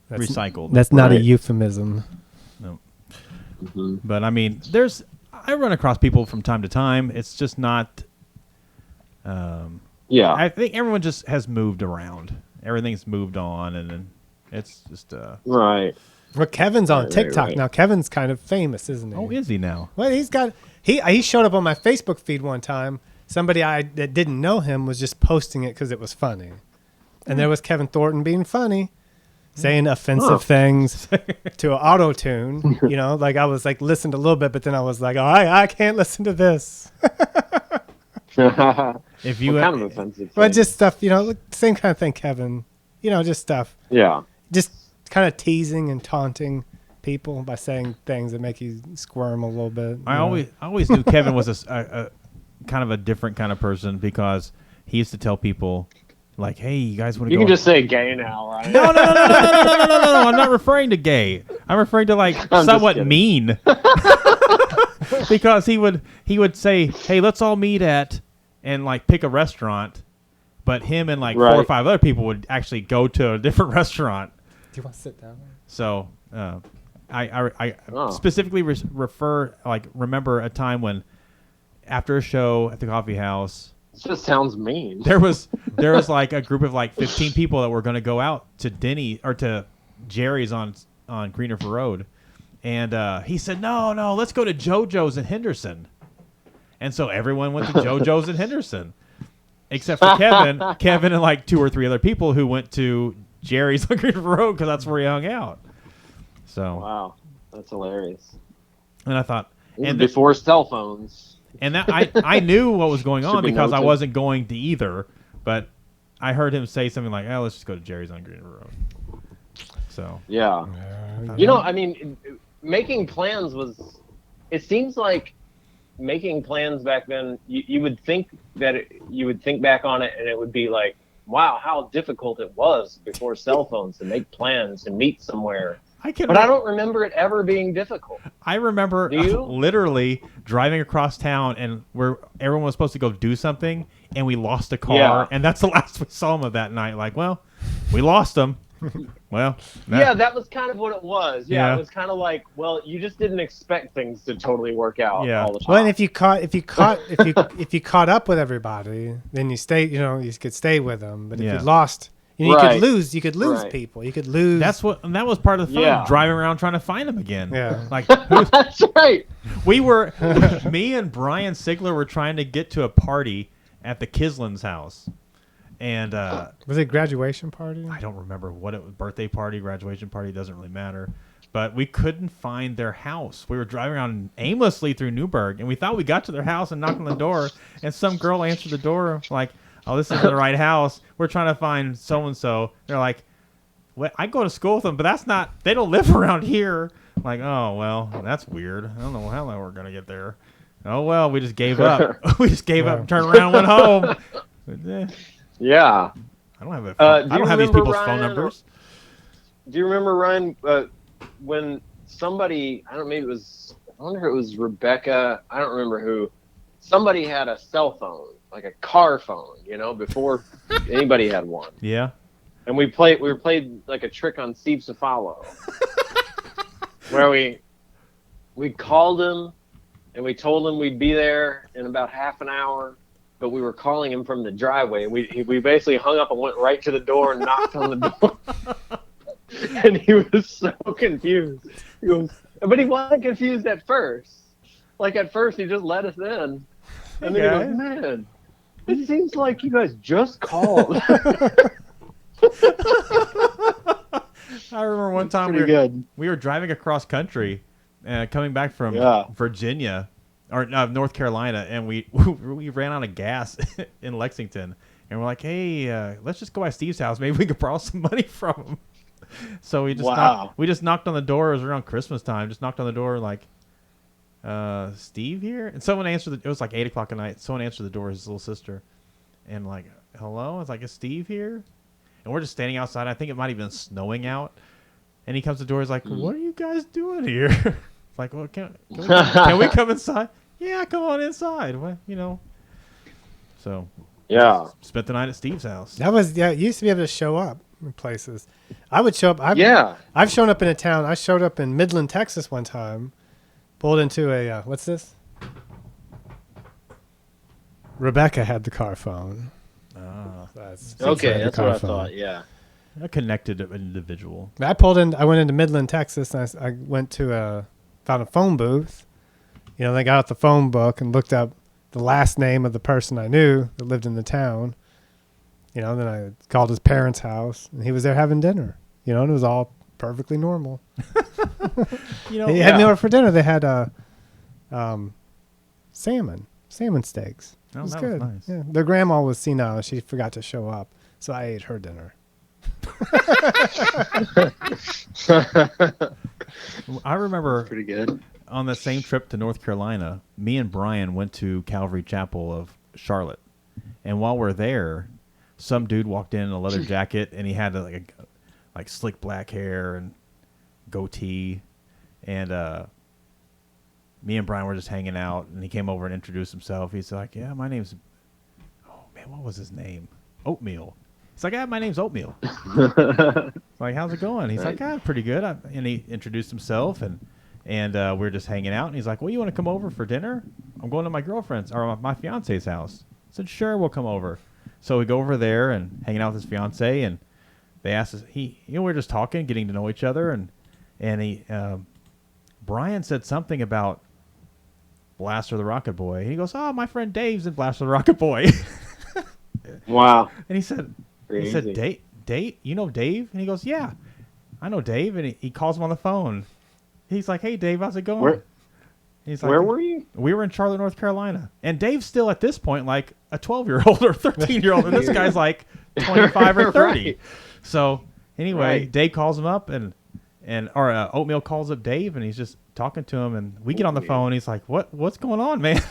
That's, recycled. That's not a Right. euphemism. No. Mhm. But I mean, I run across people from time to time. It's just not. Yeah. I think everyone just has moved around. Everything's moved on, and then it's just. Right. Well, Kevin's on Right, TikTok right. now. Kevin's kind of famous, isn't he? Oh, is he now? Well, he showed up on my Facebook feed one time. Somebody that didn't know him was just posting it because it was funny. And there was Kevin Thornton being funny, saying offensive things to an auto tune. You know, like I was like listened a little bit, but then I was like, oh, I can't listen to this. If you What kind of offensive But thing? just stuff, you know, same kind of thing, Kevin. You know, just stuff. Yeah. Just kind of teasing and taunting people by saying things that make you squirm a little bit. I always knew Kevin was a kind of a different kind of person because he used to tell people like, "Hey, you guys want to You go?" can just say gay now, right? No. I'm not referring to gay. I'm referring to like just somewhat kidding. mean. Because he would say, "Hey, let's all meet at," and like pick a restaurant, but him and like 4 or Right. 5 other people would actually go to a different restaurant. Do you want to sit down? So I Oh. specifically remember a time when after a show at the coffee house, It just sounds mean. there was like a group of like 15 people that were going to go out to Denny or to Jerry's on Greenerford Road, and he said no, let's go to JoJo's in Henderson, and so everyone went to JoJo's in Henderson, except for Kevin and like 2 or 3 other people who went to Jerry's on Greenerford Road because that's where he hung out. So Wow, that's hilarious. and I thought And before cell phones. and that I knew what was going on Should be because I noted. wasn't going to either, but I heard him say something like, "Oh, let's just go to Jerry's on Greenerford Road." So Yeah. You know, I mean, making plans was. It seems like making plans back then. You would think that you would think back on it, and it would be like, wow, how difficult it was before cell phones to make plans and meet somewhere. But I don't remember it ever being difficult. I remember Do you? literally driving across town and where everyone was supposed to go do something, and we lost a car, Yeah. and that's the last we saw him of that night. Like, well, we lost him. Well, Yeah, that was kind of what it was. Yeah, Yeah. it was kind of like, well, you just didn't expect things to totally work out Yeah. all the time. Well, and if you caught up with everybody, then you stay. You know, you could stay with them. But if Yeah. you lost, you know, Right. you could lose Right. people. You could lose. and that was part of the fun, Yeah. driving around trying to find him again. Yeah. Like who's, That's right. me and Brian Sigler were trying to get to a party at the Kislin's house, and Was it graduation party? I don't remember what it was, birthday party, graduation party, doesn't really matter. But we couldn't find their house. We were driving around aimlessly through Newburgh, and we thought we got to their house and knocked on the door, and some girl answered the door like, "Oh, this isn't the right house. We're trying to find so-and-so." They're like, "What? I go to school with them, but they don't live around here." I'm like, "Oh, well, that's weird. I don't know how we're going to get there." Oh, well, we just gave up. We just gave up, turned around, and went home. But, Yeah. I don't have Do I you don't have these remember, people's phone Ryan, numbers. Do you remember, Ryan, when somebody, I wonder if it was Rebecca, I don't remember who, somebody had a cell phone, like a car phone, you know, before anybody had one. Yeah. And we played like a trick on Steve Cefalo, where we called him and we told him we'd be there in about half an hour, but we were calling him from the driveway. We basically hung up and went right to the door and knocked on the door. And he was so confused. He goes, but he wasn't confused at first. Like at first he just let us in. And then he guys. goes, man, it seems like you guys just called. I remember one time Pretty good. we were driving across country, coming back from Yeah. Virginia or North Carolina, and we we ran out of gas in Lexington, and we're like, "Hey, let's just go by Steve's house. Maybe we could borrow some money from him." So we just knocked on the door. It was around Christmas time. Just knocked on the door like, "Steve here?" And someone answered. It was like 8:00 at night. Someone answered the door. His little sister, and like, "Hello?" It's like, "Is Steve here?" And we're just standing outside. I think it might have been snowing out. And he comes to the door. He's like, "What are you guys doing here?" It's like, "Well, can we come inside?" "Yeah, come on inside." Well, you know. So Yeah. spent the night at Steve's house. You used to be able to show up in places. I would show up. I've shown up in a town. I showed up in Midland, Texas one time. Pulled into a, what's this? Rebecca had the car phone. Okay, the that's car what I phone. thought. Yeah. A connected individual. I went into Midland, Texas, and I went to found a phone booth. You know, they got out the phone book and looked up the last name of the person I knew that lived in the town. Then I called his parents' house, and he was there having dinner. And it was all perfectly normal. He had me over for dinner. They had salmon steaks. It was that good. was nice. Yeah, their grandma was senile. She forgot to show up, so I ate her dinner. I remember Pretty good. on the same trip to North Carolina, me and Brian went to Calvary Chapel of Charlotte, and while we're there, some dude walked in a leather jacket, and he had like slick black hair and goatee, and me and Brian were just hanging out, and he came over and introduced himself. He's like, "Yeah, my name's what was his name? Oatmeal." He's like, "Yeah, my name's Oatmeal." Like, how's it going? He's like, pretty good. And he introduced himself, and we're just hanging out. And he's like, "Well, you want to come over for dinner? I'm going to my girlfriend's or my fiance's house." I said, "Sure, we'll come over." So we go over there and hanging out with his fiance, and they asked us. We're just talking, getting to know each other, and Brian said something about Blaster the Rocket Boy. And he goes, "Oh, my friend Dave's in Blaster the Rocket Boy." Wow. And he said, Dave, you know Dave? And he goes, "Yeah, I know Dave." And he calls him on the phone. He's like, "Hey, Dave, how's it going?" Where were you? We were in Charlotte, North Carolina. And Dave's still at this point like a 12-year-old or 13-year-old. And this guy's like 25 or 30. Right. So anyway, Right. Dave calls him up or Oatmeal calls up Dave, and he's just talking to him. And we get on the phone. He's like, what's going on, man?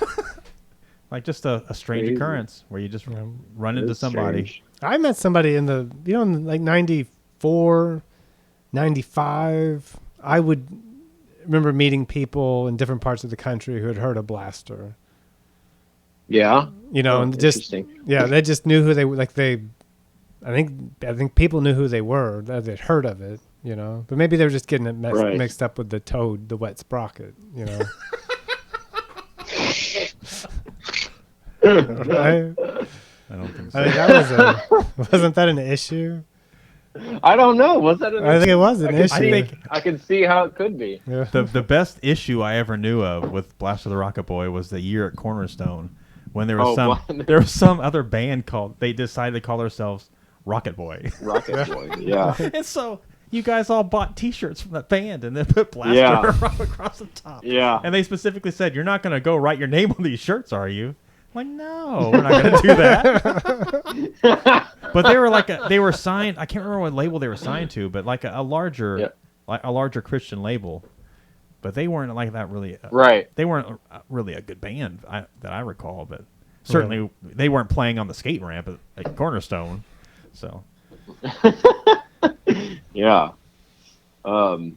Like just a strange Crazy. occurrence where you just run into That's somebody. strange. I met somebody in like 94, 95. I would remember meeting people in different parts of the country who had heard of Blaster. Yeah. And just Interesting. they just knew who they like. I think people knew who they were. That they'd heard of it. But maybe they were just getting it Right. mixed up with the Toad, the wet sprocket. Right? I don't think so. I think that wasn't that an issue? I don't know. Was that an I think it was an issue. I think I can see how it could be. Yeah. the best issue I ever knew of with Blaster the Rocket Boy was the year at Cornerstone when there was there was some other band they decided to call themselves Rocket Boy. Rocket Boy. Yeah. And so you guys all bought T-shirts from that band and then put Blaster Yeah. across the top. Yeah. And they specifically said, "You're not going to go write your name on these shirts, are you?" I'm like, "No, we're not going to do that." But they were signed. I can't remember what label they were signed to, but like a larger Christian label. But they weren't like that really. Right. They weren't really a good band that I recall. But certainly they weren't playing on the skate ramp at Cornerstone. So. Yeah. Do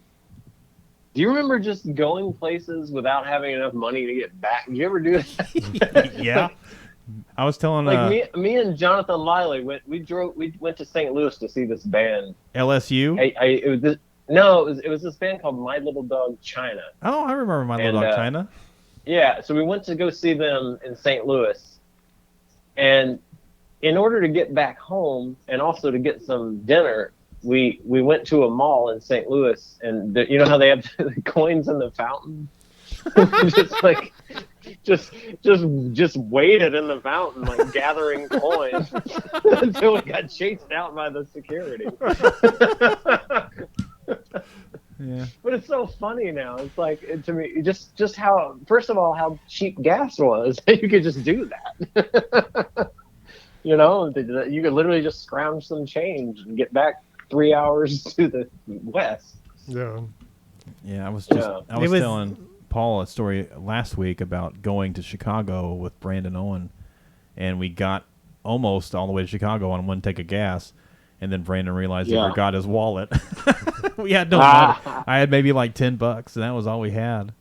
you remember just going places without having enough money to get back? Did you ever do that? Yeah. I was telling me and Jonathan Liley we went to St. Louis to see this band. LSU. It was this band called My Little Dog China. Oh, I remember My Little Dog China. Yeah, so we went to go see them in St. Louis, and in order to get back home and also to get some dinner, we went to a mall in St. Louis, and you know how they have the coins in the fountain? just waited in the fountain, like gathering coins until we got chased out by the security. Yeah. But it's so funny now. It's like, to me, just how, first of all, how cheap gas was. You could just do that. You could literally just scrounge some change and get back 3 hours to the west. Yeah. Yeah, I was It was- telling Paul a story last week about going to Chicago with Brandon Owen, and we got almost all the way to Chicago on one tank of gas, and then Brandon realized he forgot his wallet. We had no money. I had maybe like $10, and that was all we had.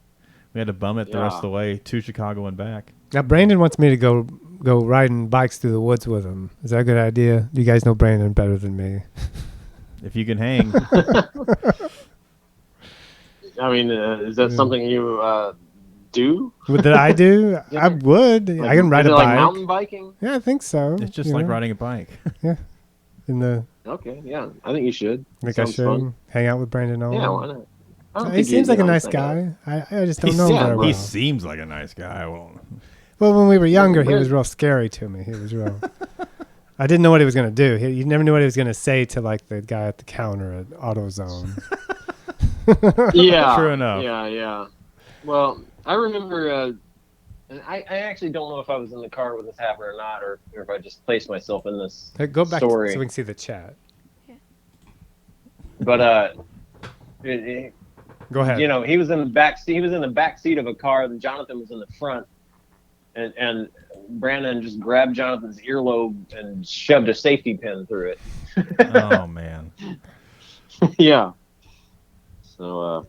We had to bum it the rest of the way to Chicago and back. Now Brandon wants me to go riding bikes through the woods with him. Is that a good idea? You guys know Brandon better than me. If you can hang. I mean, is that something you do? What did I do? I would. I can ride is a it bike. like mountain biking? Yeah, I think so. It's just like riding a bike. Yeah. Okay, yeah. I think you should. I think I Sounds should fun. hang out with Brandon Owen. Yeah, why not? I don't He think seems you'd like a be nice honest guy. I just don't know him very well. He seems like a nice guy. Well, when we were younger, he was real scary to me. He was real. I didn't know what he was gonna do. You never knew what he was gonna say to like the guy at the counter at AutoZone. Yeah. True enough. Yeah. Well, I remember. I actually don't know if I was in the car when this happened or not, or if I just placed myself in this Hey, go back story. so we can see the chat. But Go ahead. you know, he was in the back seat. He was in the back seat of a car, and Jonathan was in the front. And Brandon just grabbed Jonathan's earlobe and shoved a safety pin through it. Oh man. Yeah. So,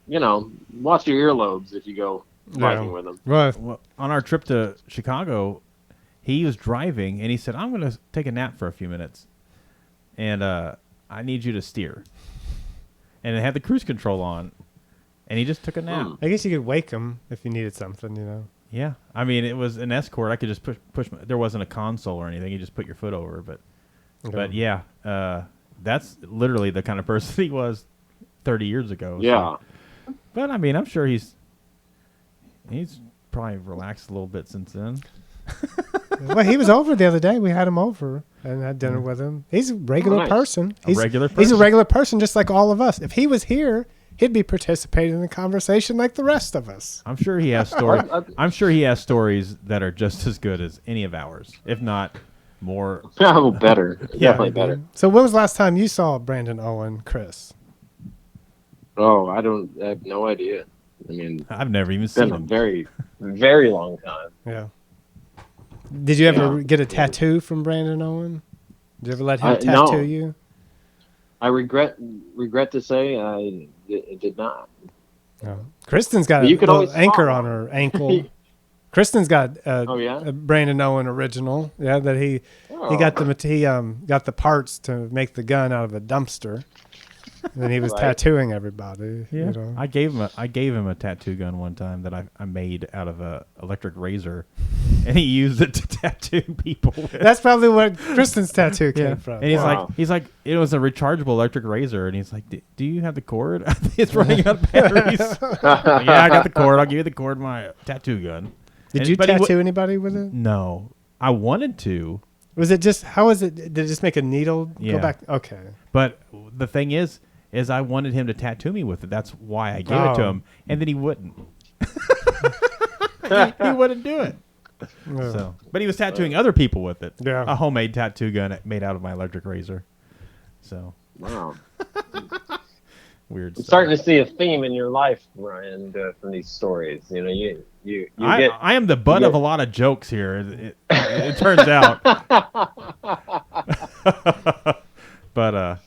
you know, watch your earlobes if you go biking with them. Well, On our trip to Chicago, he was driving and he said, "I'm going to take a nap for a few minutes, and I need you to steer." And it had the cruise control on, and he just took a nap. I guess you could wake him if you needed something, you know. Yeah, I mean, it was an Escort. I could just push. There wasn't a console or anything. You just put your foot over. But yeah, that's literally the kind of person he was 30 years ago. Yeah. So. But I mean, I'm sure he's probably relaxed a little bit since then. Well, he was over the other day. We had him over and had dinner with him. He's a regular nice. person. A regular He's a person. regular person, just like all of us. If he was here, he'd be participating in the conversation like the rest of us. I'm sure he has stories. I'm sure he has stories that are just as good as any of ours, if not more. Oh, better. Definitely better. So when was the last time you saw Brandon Owen, Chris? Oh, I have no idea. I mean, I've never even it's been seen a him. very, very long time. Yeah. Did you ever Yeah. get a tattoo from Brandon Owen? Did you ever let him No. tattoo you? I regret to say I did not. No. Kristen's got You a could little always anchor follow. on her ankle. Kristen's got Oh, yeah? a Brandon Owen original. Yeah, that he Oh. got the parts to make the gun out of a dumpster. And then he was Right. tattooing everybody. Yeah, You know? I gave him a tattoo gun one time that I made out of a electric razor, and he used it to tattoo people with. That's probably what Kristen's tattoo came from. And Wow. he's like, it was a rechargeable electric razor, and he's like, do you have the cord? It's running out of batteries. Like, yeah, I got the cord. I'll give you the cord, my tattoo gun. Did And- you but he tattoo anybody with it? No, I wanted to, Was it just, how was it? Did it just make a needle Yeah. go back? Okay. but the thing is I wanted him to tattoo me with it. That's why I gave it to Oh. him, and then he wouldn't. he wouldn't do it. Yeah. So, but he was tattooing other people with it. Yeah. A homemade tattoo gun made out of my electric razor. So Wow. weird. I'm stuff. starting to see a theme in your life, Ryan, from these stories. You know, you get. I am the butt of a lot of jokes here. It turns out. But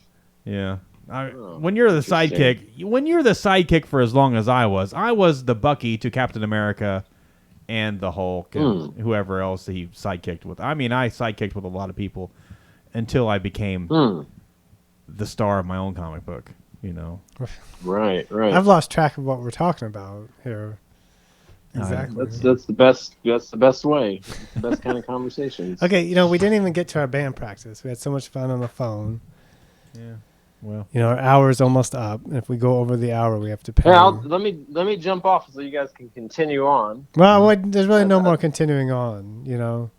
yeah. When you're the sidekick for as long as I was the Bucky to Captain America and the Hulk and whoever else he sidekicked with. I mean, I sidekicked with a lot of people until I became the star of my own comic book, you know. Right. I've lost track of what we're talking about here. Exactly. That's the best. That's the best way. The best kind of conversations. Okay, you know, we didn't even get to our band practice. We had so much fun on the phone. Yeah. Well, You know, our hour's almost up. And if we go over the hour, we have to pay. Hey, let me jump off so you guys can continue on. Well, there's really no more continuing on, you know.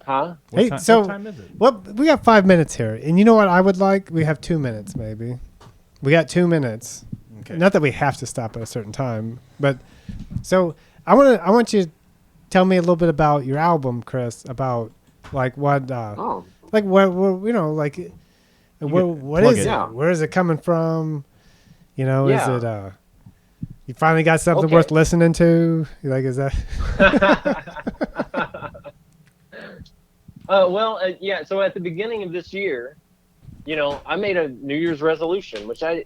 Huh? Hey, what so time is it? well, we got 5 minutes here, and you know what I would like? We have 2 minutes, maybe. We got 2 minutes. Okay. Not that we have to stop at a certain time, but so I want you to tell me a little bit about your album, Chris. About like what, Oh. like where you know, like what plug is it. it? Yeah. Where is it coming from? You know, Yeah. is it you finally got something Okay. worth listening to? Like, is that? Yeah. So at the beginning of this year, you know, I made a New Year's resolution, which I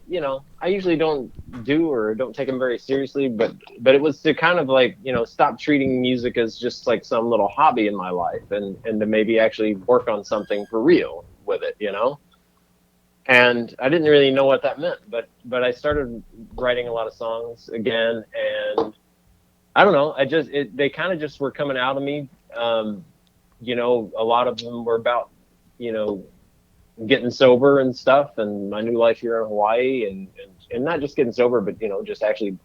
usually don't do or don't take them very seriously, but it was to kind of like, you know, stop treating music as just like some little hobby in my life and to maybe actually work on something for real with it, you know? And I didn't really know what that meant, but I started writing a lot of songs again, and I don't know, they kind of just were coming out of me. You know, a lot of them were about, you know, getting sober and stuff and my new life here in Hawaii and not just getting sober, but, you know, just actually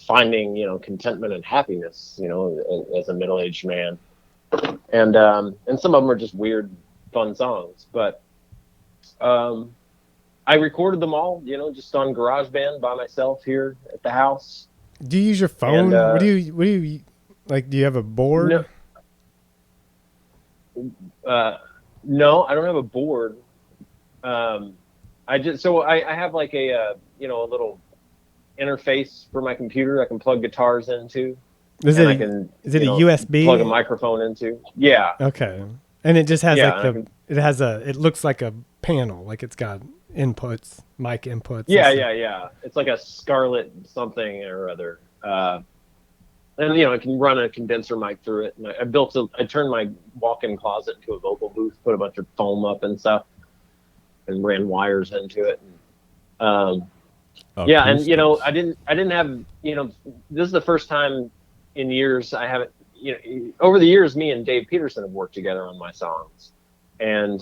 finding, you know, contentment and happiness, you know, as a middle-aged man. And some of them are just weird fun songs. But I recorded them all, just on GarageBand by myself here at the house. Do you use your phone? And, What do you like? Do you have a board? No, I don't have a board. I have like a little interface for my computer I can plug guitars into. Is and it I can, is it a USB? plug a microphone into? Yeah. Okay. And it just has Yeah, like and it looks like a panel, like it's got inputs, mic inputs. and Yeah, stuff. yeah. It's like a Scarlett something or other. And it can run a condenser mic through it. And I turned my walk-in closet into a vocal booth, put a bunch of foam up and stuff, and ran wires into it. Yeah, and I didn't have, this is the first time in years I haven't, over the years, me and Dave Peterson have worked together on my songs, and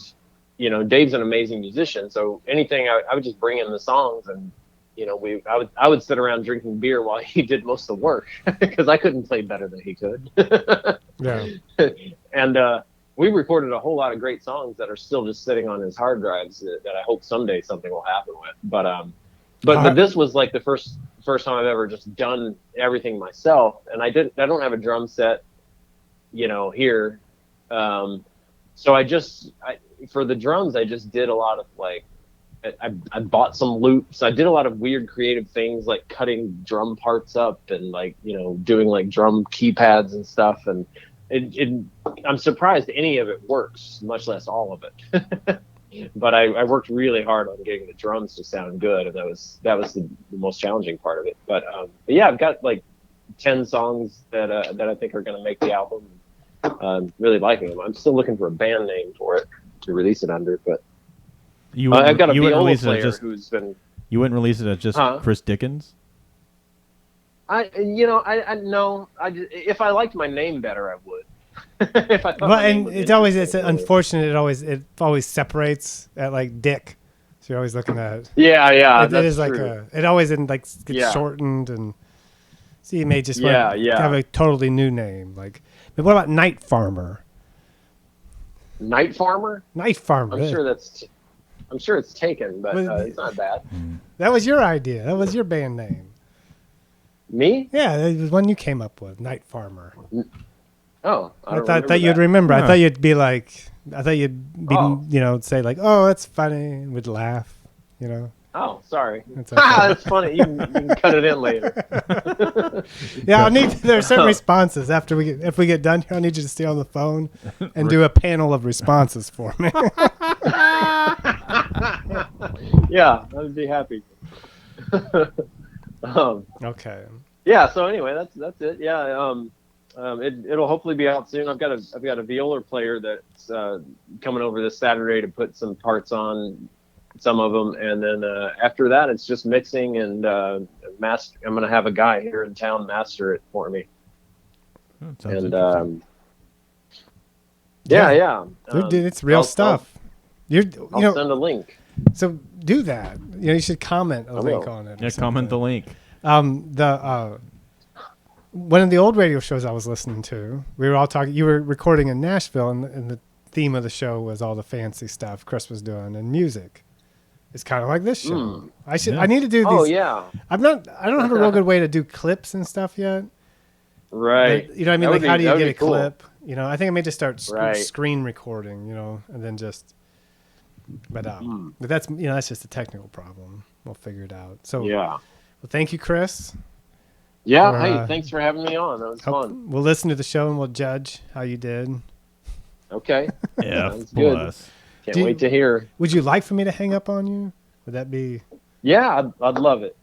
Dave's an amazing musician, so anything I would just bring in the songs, and I would sit around drinking beer while he did most of the work because I couldn't play better than he could. Yeah. And we recorded a whole lot of great songs that are still just sitting on his hard drives that I hope someday something will happen with. But this was like the first time I've ever just done everything myself, and I don't have a drum set, here. So for the drums I just did a lot of like I bought some loops. I did a lot of weird creative things like cutting drum parts up and like doing like drum keypads and stuff, and I'm surprised any of it works, much less all of it. But I worked really hard on getting the drums to sound good, and that was the most challenging part of it. But yeah, I've got like 10 songs that I think are going to make the album. Really liking them. I'm still looking for a band name for it to release it under, but I've got a viola player who's been. You wouldn't release it as just Chris Dickens? If I liked my name better, I would. If I thought Well, and it's unfortunate. It always separates at like Dick, so you're always looking at. Yeah. It is like it always gets shortened, and so you may just want to have a totally new name. Like, but what about Night Farmer? Night Farmer? Night Farmer. I'm sure it's taken, but it's not bad. That was your idea. That was your band name. Me? Yeah, it was one you came up with, Night Farmer. Oh, I thought you'd remember. Yeah. I thought you'd be like, say like, oh, that's funny, and we'd laugh, Oh, sorry. That's okay. That's funny. You can cut it in later. Yeah, there are certain responses if we get done here. I need you to stay on the phone and do a panel of responses for me. Yeah, I'd be happy. Okay. Yeah. So anyway, that's it. Yeah. It'll hopefully be out soon. I've got a viola player that's coming over this Saturday to put some parts on, some of them, and then after that it's just mixing and master. I'm gonna have a guy here in town master it for me. Sounds And Yeah. yeah. Dude, it's real stuff. I'll send a link. So do that. You should comment a link will. on it. Yeah, comment the link. One of the old radio shows I was listening to, we were all talking. You were recording in Nashville, and the theme of the show was all the fancy stuff Chris was doing and music. It's kind of like this show. I need to do these. Oh yeah. I don't have a real good way to do clips and stuff yet. Right. But, you know what I mean? That Like, would how be- do that you would get a be cool. clip? I think I may just start Right. screen recording, and then just. But that's that's just a technical problem. We'll figure it out. So Yeah. well, thank you, Chris. Yeah. Or, Hey, thanks for having me on. That was fun. We'll listen to the show and we'll judge how you did. Okay. F Sounds good. plus. Can't wait to hear. Would you like for me to hang up on you? Would that be? Yeah, I'd love it.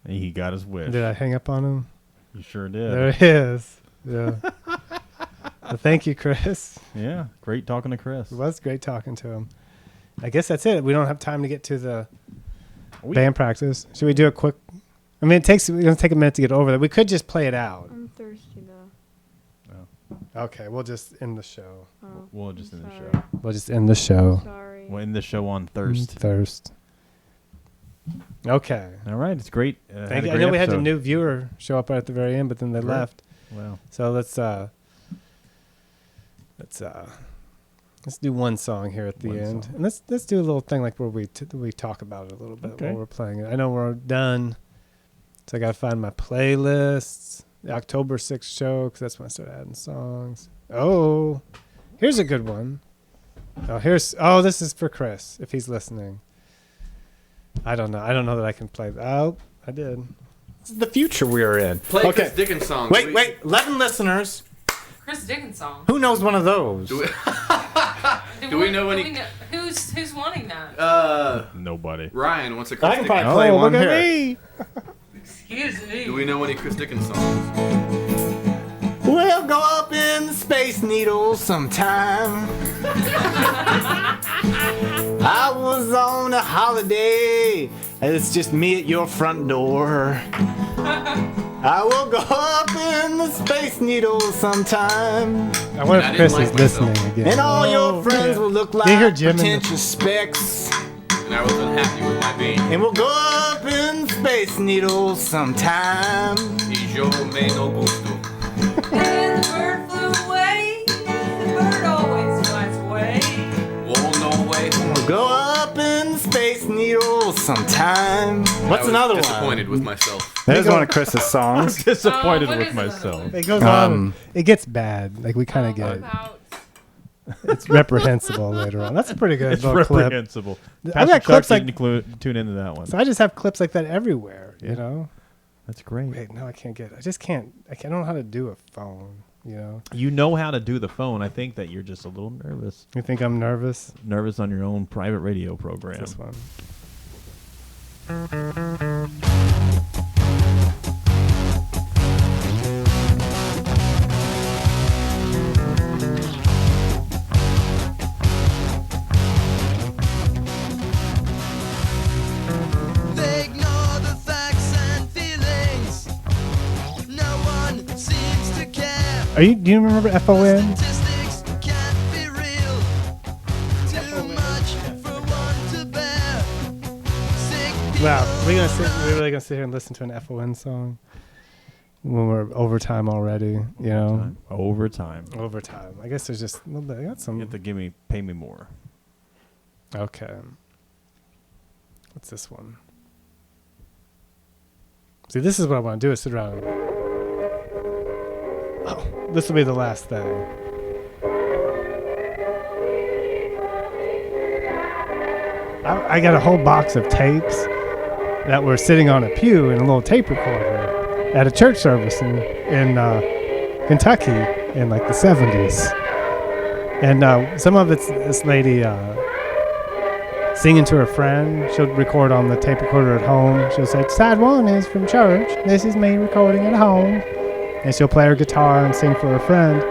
He got his wish. Did I hang up on him? You sure did. There it is. Yeah. Well, thank you, Chris. Yeah, great talking to Chris. It was great talking to him. I guess that's it. We don't have time to get to the band practice. Should we do a quick? I mean, it's going to take a minute to get over that. We could just play it out. I'm thirsty though. Okay, we'll just end the show. Oh, We'll just end the sorry. show. We'll just end the show. Sorry. We'll end the show on thirst. Thirst. Okay. All right, it's great. Thank you. I know we had a new viewer show up right at the very end, but then they left. Well, So let's Let's do one song here at the One end, song. and let's do a little thing like where we talk about it a little bit Okay. while we're playing it. I know we're done, so I gotta find my playlists. The October 6th show, because that's when I start adding songs. Oh, here's a good one. This is for Chris if he's listening. I don't know that I can play. Oh, I did. This is the future we are in. Play Okay. Chris Dickens songs. Wait, 11 listeners. Chris Dickens song. Who knows one of those? Do we know any? Who's wanting that? Nobody. Ryan wants a Chris I can Dickens. probably play one look at here. me. Excuse me. Do we know any Chris Dickens songs? We'll go up in the Space Needle sometime. I was on a holiday, and it's just me at your front door. I will go up in the Space Needle sometime, I wonder I if didn't Chris like is myself. listening again. and all your Oh, friends yeah. will look Do you hear like Jim in the- pretentious specks. And I was unhappy with my being. And we'll go up in the Space Needle sometime. Y yo me no gusto. And the bird flew away. The bird always flies away. Whoa, no way. We'll go up in the Space Needle sometime. What's another one? Disappointed with myself. There's one of Chris's songs. Disappointed what with is another myself. one? It goes Um, on. It gets bad. Like we kind of get it. About It's reprehensible later on. That's a pretty good It's little clip. reprehensible. I've Pastor got Chuck clips like- didn't tune into that one. So I just have clips like that everywhere. Yeah. You know. That's great. Wait, no, I can't get. I just can't. I don't know how to do a phone. You know. You know how to do the phone. I think that you're just a little nervous. You think I'm nervous? Nervous on your own private radio program. This one. They ignore the facts and feelings. No one seems to care. Do you remember FON? Statistics can't be real. Too much for one to bear. Sick people. Wow, we're really gonna sit here and listen to an FON song when we're overtime already. You know, Overtime. overtime. I guess there's just a little bit. I got You some. have to pay me more. Okay. What's this one? See, this is what I want to do: is sit around. And, oh, this will be the last thing. I got a whole box of tapes that were sitting on a pew in a little tape recorder at a church service in Kentucky in like the 70s. And some of it's this lady singing to her friend. She'll record on the tape recorder at home. She'll say, side one is from church. This is me recording at home. And she'll play her guitar and sing for her friend.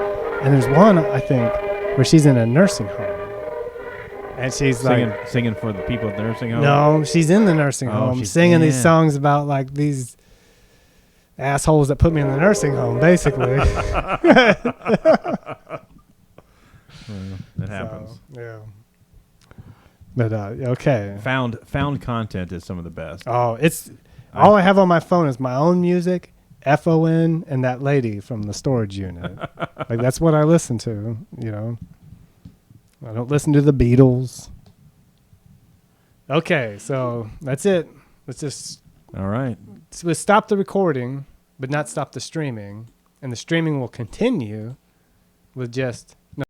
And there's one, I think, where she's in a nursing home. And she's Singing for the people at the nursing home. no, she's in the nursing Oh, home she's singing these in. songs about like these assholes that put me in the nursing home, basically. That happens. So, yeah. But okay. Found content is some of the best. Oh, it's all I have on my phone is my own music, FON, and that lady from the storage unit. Like that's what I listen to. You know, I don't listen to the Beatles. Okay, so that's it. Let's stop the recording, but not stop the streaming, and the streaming will continue with just